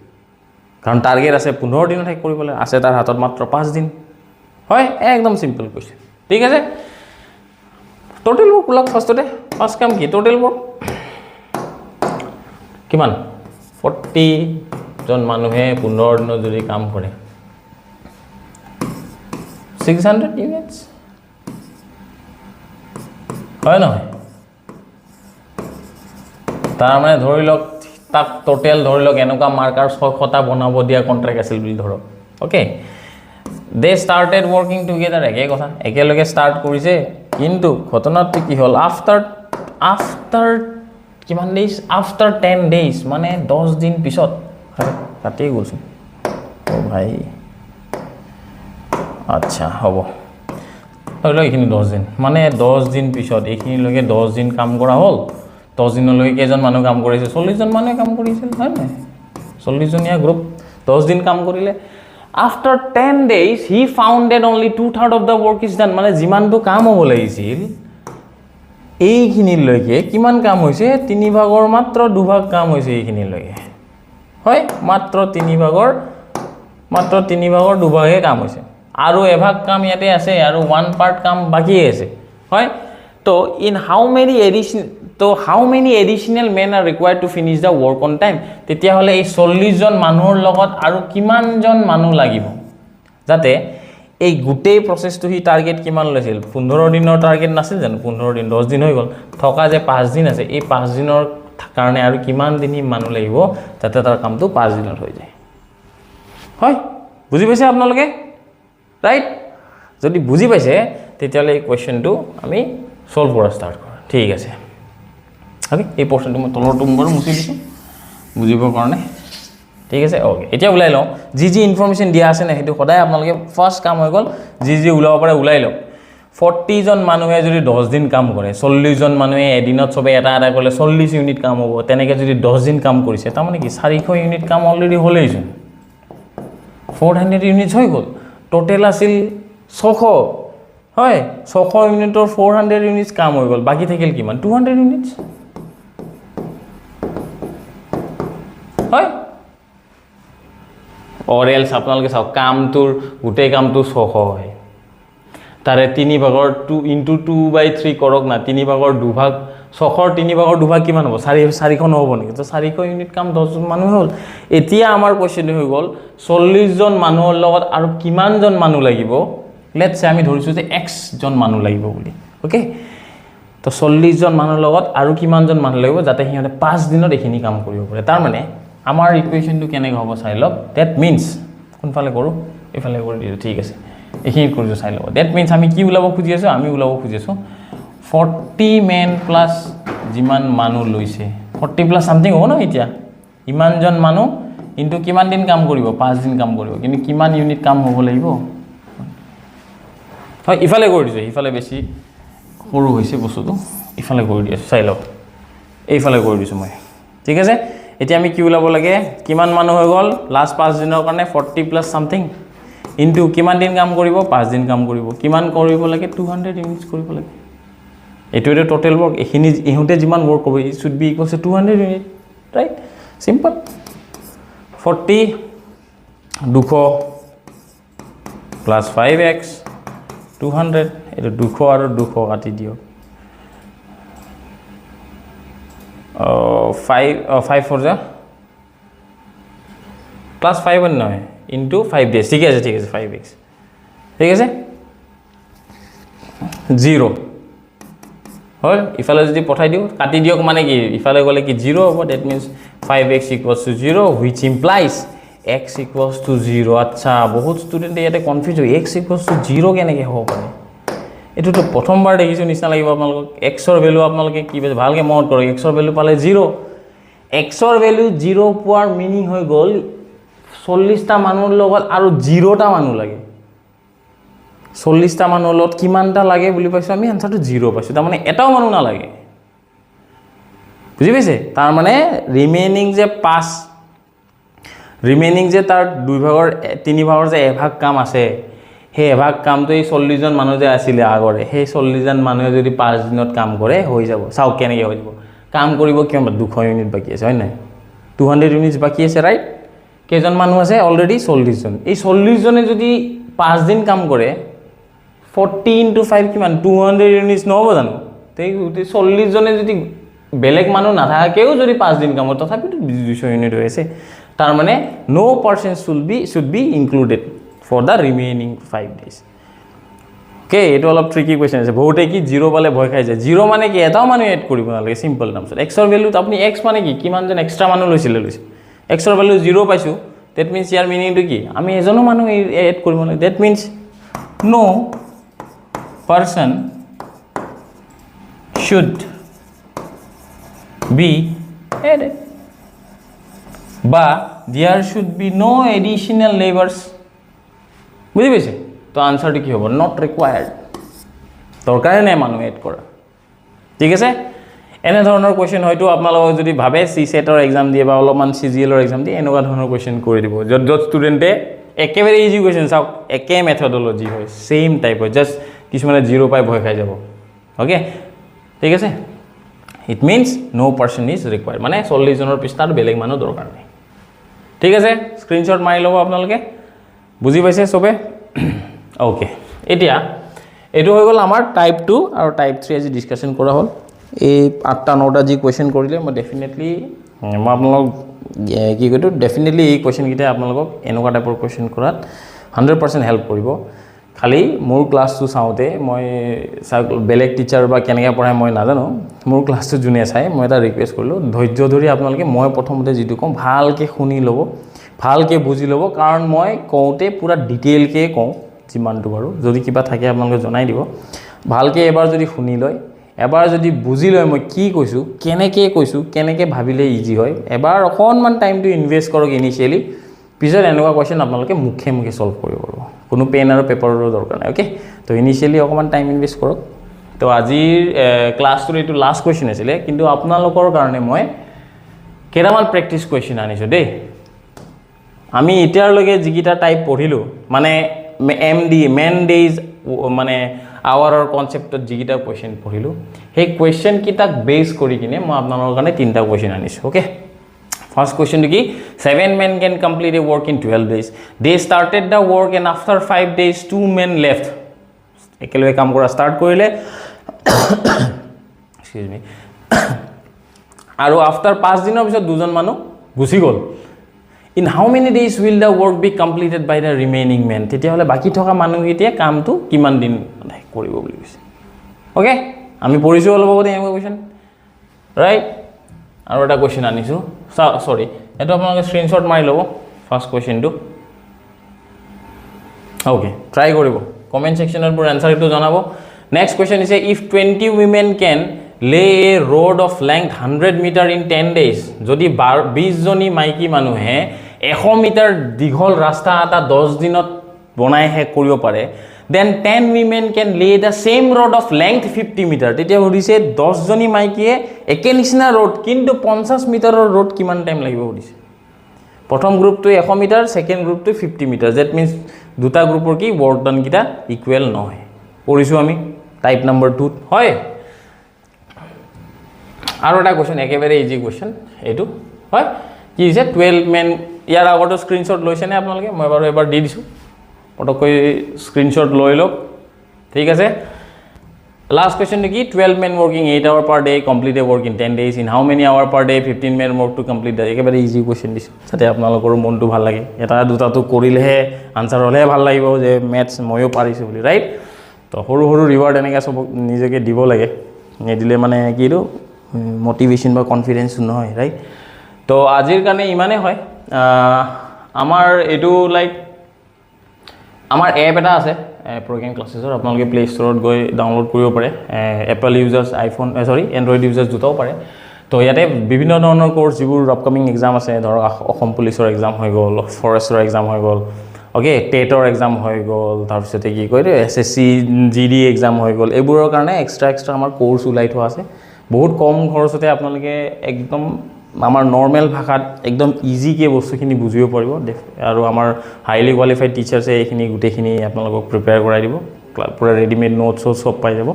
কাৰণ টাৰ্গেট আছে 15 দিনত হেক কৰিবলৈ আছে তাৰ হাতত মাত্ৰ 5 দিন হয় একদম সিম্পল কোৱেশ্চন ঠিক আছে টোটেল ওয়ার্ক লগ ফার্স্টতে ফার্স্ট কাম কি টোটেল ওয়ার্ক কিমান 40 জন মানুহে 15 দিনত যদি কাম কৰে 600 ইউনিটস হয় নহয় তাৰ মানে ধৰি লওক তাক টোটেল ধৰি লওক এনেকুৱা মাৰ্কাৰ 600টা বনাব দিয়া কন্ট্ৰাক্ট আছিল বুলি ধৰক okay they started working together একে কথা একেলগে স্টাৰ্ট কৰিছে কিন্তু ঘটনাটো কি হল after কিমান ডেজ after 10 days মানে 10 দিন পিছত কাটি গৈছো ও ভাই আচ্ছা হ'ব হলো এখিনি 10 দিন মানে 10 দিন পিছত এখিনি লগে 10 দিন কাম কৰা হল 10 দিনলৈকে কেজন মানুহ কাম কৰিছে 40 জন মানুহে কাম কৰিছিল হয় না 40 জনীয়া গ্ৰুপ 10 দিন কাম কৰিলে after 10 days he found that only 2/3 of the work is done মানে জিমানটো কাম হ'ব লাগিছিল এইখিনি লগে কিমান কাম হৈছে তিনি ভাগৰ মাত্ৰ দুভাগ কাম হৈছে এইখিনি লগে হয় মাত্ৰ তিনি ভাগৰ দুভাগে কাম হৈছে আৰু এভাগ কাম ইয়াতে আছে আৰু ওয়ান পার্ট কাম বাকি আছে হয় তো in how many additional men are required to finish the work on time তেতিয়া হলে এই 40 জন মানুহৰ লগত আৰু কিমান জন মানুহ লাগিব যাতে এই গোটেই প্ৰসেসটো হি টাৰ্গেট কিমান লৈছিল 15 দিনৰ টাৰ্গেট নাছিল জানো 15 দিন 10 দিন হৈ গল থকা যে 5 দিন আছে এই 5 দিনৰ কাৰণে আৰু কিমান দিন মানুহ লাগিব যাতে তাৰ কামটো 5 দিনত হৈ যায় হয় বুজি পাইছে আপোনালোকে ৰাইট যদি বুজি পাইছে তেতিয়ালে এই কোৱেশ্চনটো আমি সলভ কৰা ষ্টাৰ্ট কৰা ঠিক আছে ওকে এই পোৰ্শনটো মই তলৰ টুম্বৰ মুছি দিছো বুজিবৰ কাৰণে ঠিক আছে ওকে এতিয়া উলাই লও জি ইনফৰমেশন দিয়া আছে না হেতু সদায় আপোনালোকে ফাৰ্স্ট কাম হৈ গল জি উলাব পাৰে উলাই লও 40 জন মানুহে যদি 10 দিন কাম কৰে 40 জন মানুহে এদিনত সবে এটা কৰিলে 40 ইউনিট কাম হ'ব তেনেকে যদি 10 দিন কাম কৰিছে তাৰ মানে কি 400 ইউনিট কাম অলৰেডি হলেইছো 400 ইউনিটস হৈ গল টোটাল আছিল 600 হয় 600 ইউনিটৰ 400 ইউনিটস কাম হৈ গল বাকি থাকিল কিমান 200 ইউনিটস হয় or else আপোনালোকে চাও কামটোৰ গোটেই কামটো 600 হয় তাৰে তিনি ভাগৰ 2 into 2/3 কৰক না তিনি ভাগৰ দুভাগ 600 তিনি ভাগৰ দুভাগ কিমান হ'ব 400 নহব নেকি তো 400 ইউনিট কাম 10 জন মানুহ হ'ল এতিয়া আমাৰ কোৱেশ্চন হৈ গল 40 জন মানুহৰ লগত আৰু কিমান জন মানুহ লাগিব লেটস সে আমি ধৰিছো যে x জন মানুহ লাগিব বুলি ওকে তো 40 জন মানুহৰ লগত আৰু কিমান জন মানুহ লাগিব যাতে হিহঁতে 5 দিনত এখিনি কাম কৰিব পাৰে তাৰ মানে আমাৰ ইকুৱেশনটো কেনে হ'ব চাই লওক দ্যাট মিন্স কোনফালে কৰো এফালে কৰি দিও ঠিক আছে এখিনি কৰিছো চাই লওক দ্যাট মিন্স আমি কি উলাব খুজি আছো আমি উলাব খুজি আছো 40 men প্লাস জিমান মানুহ লৈছে 40 প্লাস সামথিং হ'ব না এতিয়া ইমান জন মানুহ ইনটু কিমান দিন কাম কৰিব 5 দিন কাম কৰিব কিন্তু কিমান ইউনিট কাম হ'ব লাগিব হয় ইফালে কৰি দিছো ইফালে বেছি সৰু হৈছে বস্তুটো ইফালে কৰি দিছো চাই লওক এইফালে কৰি দিছো মই ঠিক আছে এতিয়া আমি কি উলাব লাগে কিমান মানুহ হৈ গল লাষ্ট 5 দিনৰ কাৰণে 40 প্লাস সামথিং ইনটু কিমান দিন কাম কৰিব 5 দিন কাম কৰিব কিমান কৰিব লাগে 200 ইউনিটস কৰিব লাগে এটো এটা টোটাল ওয়াৰ্ক এখিনি ইহুতে জিমান ওয়াৰ্ক কৰিব it should be equal to 200 unit right simple 40 200 plus 5x 200 এটা 200 আৰু 200 কাটি দিও 5 for the plus 5 নহয় into 5 days ঠিক আছে 5x ঠিক আছে 0 হল ইফালে যদি পঠাই দিও কাটি দিওক মানে কি ইফালে গলে কি 0 হ'ব that means 5x equals to 0 which implies x = 0 আচ্ছা বহুত ষ্টুডেন্টে ইয়াতে কনফিউজ হয় x = 0 কেনেকৈ হ'ব পাৰে এটো তো প্ৰথমবাৰ দেখিছো নিচিনা লাগিব আপোনালোকক x ৰ ভ্যালু আপোনালোকে কি ভালকে মনত কৰক x ৰ ভ্যালু পালে 0 x ৰ ভ্যালু 0 পোৱাৰ মিনিং হৈ গল 40 টা মানুহৰ লগত আৰু 0 টা মানুহ লাগে 40 টা মানুহৰ লগত কিমানটা লাগে বুলি পাইছো আমি আনসাৰটো 0 পাইছো তাৰ মানে এটাও মানুহ না লাগে বুজি পাইছে তাৰ মানে ৰিমেইনিং যে 5 ৰিমেইনিং যে তাৰ 2 ভাগৰ 3 ভাগৰ যে এভাগ কাম আছে হে এভাগ কামটো এই 40 জন মানুহ যে আছিল আগৰে হে 40 জন মানুহে যদি 5 দিনত কাম কৰে হৈ যাব চাও কেনেকৈ হৈ যাব কাম কৰিব কিমান 200 ইউনিট বাকি আছে হয় নাই 200 ইউনিটস বাকি আছে ৰাইট কেজন মানুহ আছে অলৰেডি 40 জন এই 40 জনে যদি 5 দিন কাম কৰে 40 into 5 কিমান 200 ইউনিটস নহব জানো তেই 40 জনে যদি বেলেগ মানুহ নাথাকেও যদি 5 দিন কাম কৰে তথাপিতো 200 ইউনিট হৈ আছে তাৰ মানে no person should be included for the remaining 5 days okay এটো অলপ ট্ৰিকি কোৱেশ্চন আছে বহুতে কি 0 পালে ভয় খাই যায় 0 মানে কি এটাও মানুহ এড কৰিব নালাগে সিম্পল নামছত x ৰ ভ্যালু আপুনি x মানে কি কিমান জন এক্সট্ৰা মানুহ লৈছে x ৰ ভ্যালু 0 পাইছো that means year meaning to কি আমি এজনো মানুহ এড কৰিব নালাগে that means no person should be added বা there should be no additional labors বুঝি পাইছে তো আনসারটি কি হবে not required দরকার নাই মানুহ এড কৰা ঠিক আছে এনে ধৰণৰ কোৱেশ্চন হয়তো আপোনালোকে যদি ভাবে সি সেটৰ এক্সাম দিয়ে বা অলপমান সিজিএলৰ এক্সাম দিয়ে এনেকুৱা ধৰণৰ কোৱেশ্চন কৰি দিব যত ষ্টুডেন্টে একেবাৰে ইজি কোৱেশ্চন চাওক একে মেথডলজি হয় সেম টাইপ হয় জাস্ট কিছুমানে 0 পাই ভয় খাই যাব ওকে ঠিক আছে it means no person is required মানে 40 জনৰ পিছতাৰ বেলেগ মানুহ দৰকাৰ নাই ঠিক আছে স্ক্ৰিনশ্বট মাৰি লব আপোনালোকে বুজি পাইছে সবে ওকে এতিয়া এটো হৈ গল আমাৰ টাইপ 2 আৰু টাইপ 3 আজি ডিসকাশন কৰা হল এই 8টা 9টা জি কোৱেশ্চন কৰিলে মই ডেফিনেটলি মই আপোনালোক কি কইটো ডেফিনেটলি এই কোৱেশ্চন কিটা আপোনালোকক এনেকুৱা টাইপৰ কোৱেশ্চন কৰাত 100% হেল্প কৰিব খালি মোৰ ক্লাসটো চাওতে মই বেলেগ টিচাৰ বা কেনেকৈ পঢ়ায় মই নাজানো মোৰ ক্লাসটো জুনে চাই মই এটা ৰিকুৱেষ্ট কৰিলো ধৈৰ্য ধৰি আপোনালোকে মই প্ৰথমতে যেটো কম ভালকে শুনি লব ভালকে বুজি লব কাৰণ মই কওঁতে পুৰা ডিটেইল কে কওঁ যিমানটো বাৰু যদি কিবা থাকে আপোনালোকে জনাই দিব ভালকে এবাৰ যদি শুনি লয় এবাৰ যদি বুজি লয় মই কি কৈছো কেনেকে ভাবিলে ইজি হয় এবাৰ অকনমান টাইমটো ইনভেস্ট কৰক ইনিশিয়ালি পিছত এনেকুৱা কোৱেশ্চন আপোনালোকে মুখে সলভ কৰিব পাৰিব কোনো পেন আৰু পেপাৰৰ দৰকাৰ নাই ওকে তো ইনিশিয়ালি অকমান টাইম ইনভেস্ট কৰক তো আজিৰ ক্লাছটোৰ এটো লাষ্ট কোৱেশ্চন আছিল কিন্তু আপোনালোকৰ কাৰণে মই কেৰামান প্ৰেক্টিস কোৱেশ্চন আনিছো দেই আমি এতিয়াৰ লগে যিকিটা টাইপ পঢ়িলো মানে এমডি মেন ডেজ মানে আৱাৰৰ কনসেপ্টত যিকিটা কোৱেশ্চন পঢ়িলো সেই কোৱেশ্চন কিটাক বেস কৰি কিনে মই আপোনালোকৰ কাৰণে তিনটা কোৱেশ্চন আনিছো okay First question is 7 men can complete a work in 12 days. They started the work and after 5 days 2 men left. একেলগে কাম কৰা স্টাৰ্ট কৰিলে excuse me আৰু after 5 দিনৰ পিছত দুজন মানুহ গুছি গল In how many days will the work be completed by the remaining men? তেতিয়া হলে বাকি থকা মানুহগিটিয়ে কামটো কিমান দিন কৰিব বুলি কৈছে ওকে আমি পঢ়িছো অলপ আগতে এই কোৱেশ্চন ৰাইট আৰু এটা কোৱেশ্চন আনিছো সৰি এটো আপোনালোকে স্ক্ৰিনশ্বট মাৰি লব ফাৰ্স্ট কোৱেশ্চনটো ওকে ট্ৰাই কৰিব কমেন্ট সেকশনৰ পৰা আনসাৰ এটো জনাব next question is if 20 women can lay a road of length 100 meter in 10 days যদি 20 জনী মাইকী মানুহে 100 মিটাৰ দীঘল ৰাস্তা এটা 10 দিনত বনাই হে কৰিব পাৰে then 10 women can lay the same road of length 50 meter তেতিয়া হৰিছে 10 জনী মাইকিয়ে একে নিচিনা road কিন্তু 50 মিটাৰৰ road কিমান টাইম লাগিব হৰিছে প্ৰথম গ্ৰুপটো 100 মিটাৰ সেকেন্ড গ্ৰুপটো 50 মিটাৰ that means দুটা গ্ৰুপৰ কি work done কিটা ইকুৱেল নহয় পঢ়িছো আমি টাইপ নম্বৰ 2 হয় আৰু এটা কোৱেশ্চন একেবাৰে ইজি কোৱেশ্চন এটো হয় কি হৈছে 12 men ইয়াৰ আগতো স্ক্ৰিনশ্বট লৈছেনে আপোনালোকে মই বাৰু এবাৰ দি দিছো পটকৈ স্ক্ৰিনশ্বট লৈ লওক ঠিক আছে লাষ্ট কোৱেশ্চন কি 12 men working 8 hour per day complete a work in 10 days in how many hour per day 15 men work to complete the একেবাৰে ইজি কোৱেশ্চন দিছো যাতে আপোনালোকৰ মনটো ভাল লাগে এটা দুটা তো কৰিলেহে আনসাৰ হলে ভাল লাগিব যে ম্যাথছ ময়ো পাৰিছো বুলি ৰাইট তো হৰু হৰু ৰিৱাৰ্ড এনেকা সব নিজকে দিব লাগে নেদিলে মানে কিটো মোটিভেশন বা কনফিডেন্স নহয় ৰাইট তো আজিৰ কাৰণে ইমানে হয় আমাৰ এইটো লাইক আমাৰ এপ এটা আছে PRO-GYAN ক্লাছেছৰ আপোনালোকে প্লে ষ্টৰত গৈ ডাউনলোড কৰিব পাৰে এপল ইউজাৰ্ছ আইফোন সৰি এণ্ড্ৰইড ইউজাৰ্ছ দুটাও পাৰে তো ইয়াতে বিভিন্ন ধৰণৰ কোৰ্চ যিবোৰ আপকামিং এক্সাম আছে ধৰক অসম পুলিচৰ এক্সাম হৈ গ'ল ফৰেষ্টৰ এক্সাম হৈ গ'ল অ'কে টেটৰ এক্সাম হৈ গ'ল তাৰপিছতে কি কয় SSC GD এক্সাম হৈ গ'ল এইবোৰৰ কাৰণে এক্সট্ৰা আমাৰ কোৰ্চ ওলাই থোৱা আছে বহুত কম খৰচতে আপোনালোকে একদম আমাৰ নৰ্মেল ভাষাত একদম ইজিকে বস্তুখিনি বুজিব পাৰিব আৰু আমাৰ হাইলি কোৱালিফাইড টিচাৰ্ছে এইখিনি গোটেইখিনি আপোনালোকক প্ৰিপেয়াৰ কৰাই দিব পুৰা ৰেডিমেড নোটছ সব পাই যাব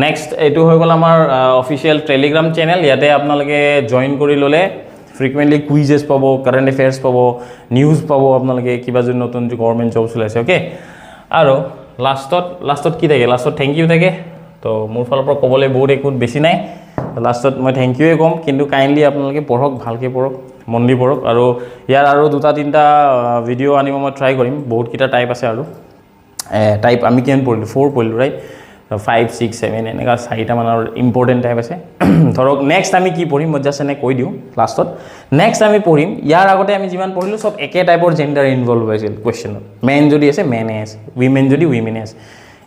নেক্সট এইটো হৈ গ'ল আমাৰ অফিচিয়েল টেলিগ্ৰাম চেনেল ইয়াতে আপোনালোকে জইন কৰি ল'লে ফ্ৰিকুৱেণ্টলি কুইজেছ পাব কাৰেণ্ট এফেয়াৰ্ছ পাব নিউজ পাব আপোনালোকে কিবা যদি নতুন গভৰ্ণমেণ্ট জবছ ওলাইছে অ'কে আৰু লাষ্টত কি থাকে লাষ্টত থেংক ইউ থাকে তো মোৰ ফালৰ পৰা ক'বলৈ বহুত একো বেছি নাই লাষ্টত মই থেংক ইউৱে ক'ম কিন্তু কাইণ্ডলি আপোনালোকে পঢ়ক ভালকৈ পঢ়ক মন দি পঢ়ক আৰু ইয়াৰ আৰু 2-3টা ভিডিঅ' আনিব মই ট্ৰাই কৰিম বহুতকেইটা টাইপ আছে আৰু টাইপ আমি কিমান পঢ়িলোঁ 4 পঢ়িলোঁ ৰাইট 5, 6, 7 এনেকুৱা 4টা মানৰ ইম্পৰ্টেণ্ট টাইপ আছে ধৰক নেক্সট আমি কি পঢ়িম মই জাষ্ট এনে কৈ দিওঁ লাষ্টত নেক্সট আমি পঢ়িম ইয়াৰ আগতে আমি যিমান পঢ়িলোঁ চব একে টাইপৰ জেণ্ডাৰ ইনভলভ হৈছিল কুৱেশ্যনত মেন যদি আছে মেনে আছে উইমেন যদি উইমেনে আছে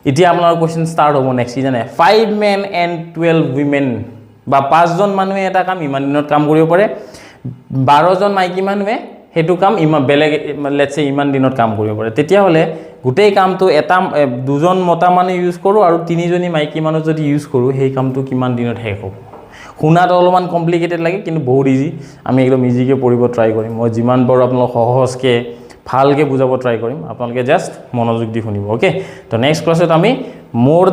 এতিয়া আপোনালোকৰ কুৱেশ্যন ষ্টাৰ্ট হ'ব নেক্সট জানে 5 men and 12 women বা 5জন মানুহে এটা কাম ইমান দিনত কাম কৰিব পাৰে 12জন মাইকী মানুহে হেতু কাম ইমান বেলেগ লেটস সে ইমান দিনত কাম কৰিব পাৰে তেতিয়া হলে গুটেই কামটো এটা দুজন মতা মানুহ ইউজ কৰো আৰু তিনিজনী মাইকী মানুহ যদি ইউজ কৰো সেই কামটো কিমান দিনত শেষ হ'ব শুনাত অলপমান কমপ্লিকেটেড লাগে কিন্তু বহুত ইজি আমি একদম ইজিকে পঢ়িব ট্ৰাই কৰিম মই যিমান পাৰো আপোনালোক সহজকে ভালকে বুজাব ট্ৰাই কৰিম আপোনালোকে জাস্ট মনোযোগ দি শুনিব ওকে তো নেক্সট ক্লাছত আমি more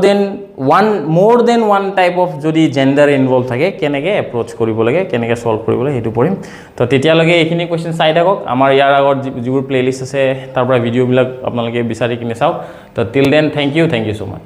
than one type of যদি জেন্ডাৰ ইনভলভ থাকে কেনেকৈ এপ্ৰোচ কৰিব লাগে কেনেকৈ সলভ কৰিব লাগে হেতু পঢ়িম তো তেতিয়া লগে এইখিনি কোৱেশ্চন চাই থাকক আমাৰ ইয়াৰ আগত যিবোৰ প্লেলিষ্ট আছে তাৰ পৰা ভিডিঅ' বিলাক আপোনালোকে বিচাৰি কিনে চাওক তো till then thank you so mass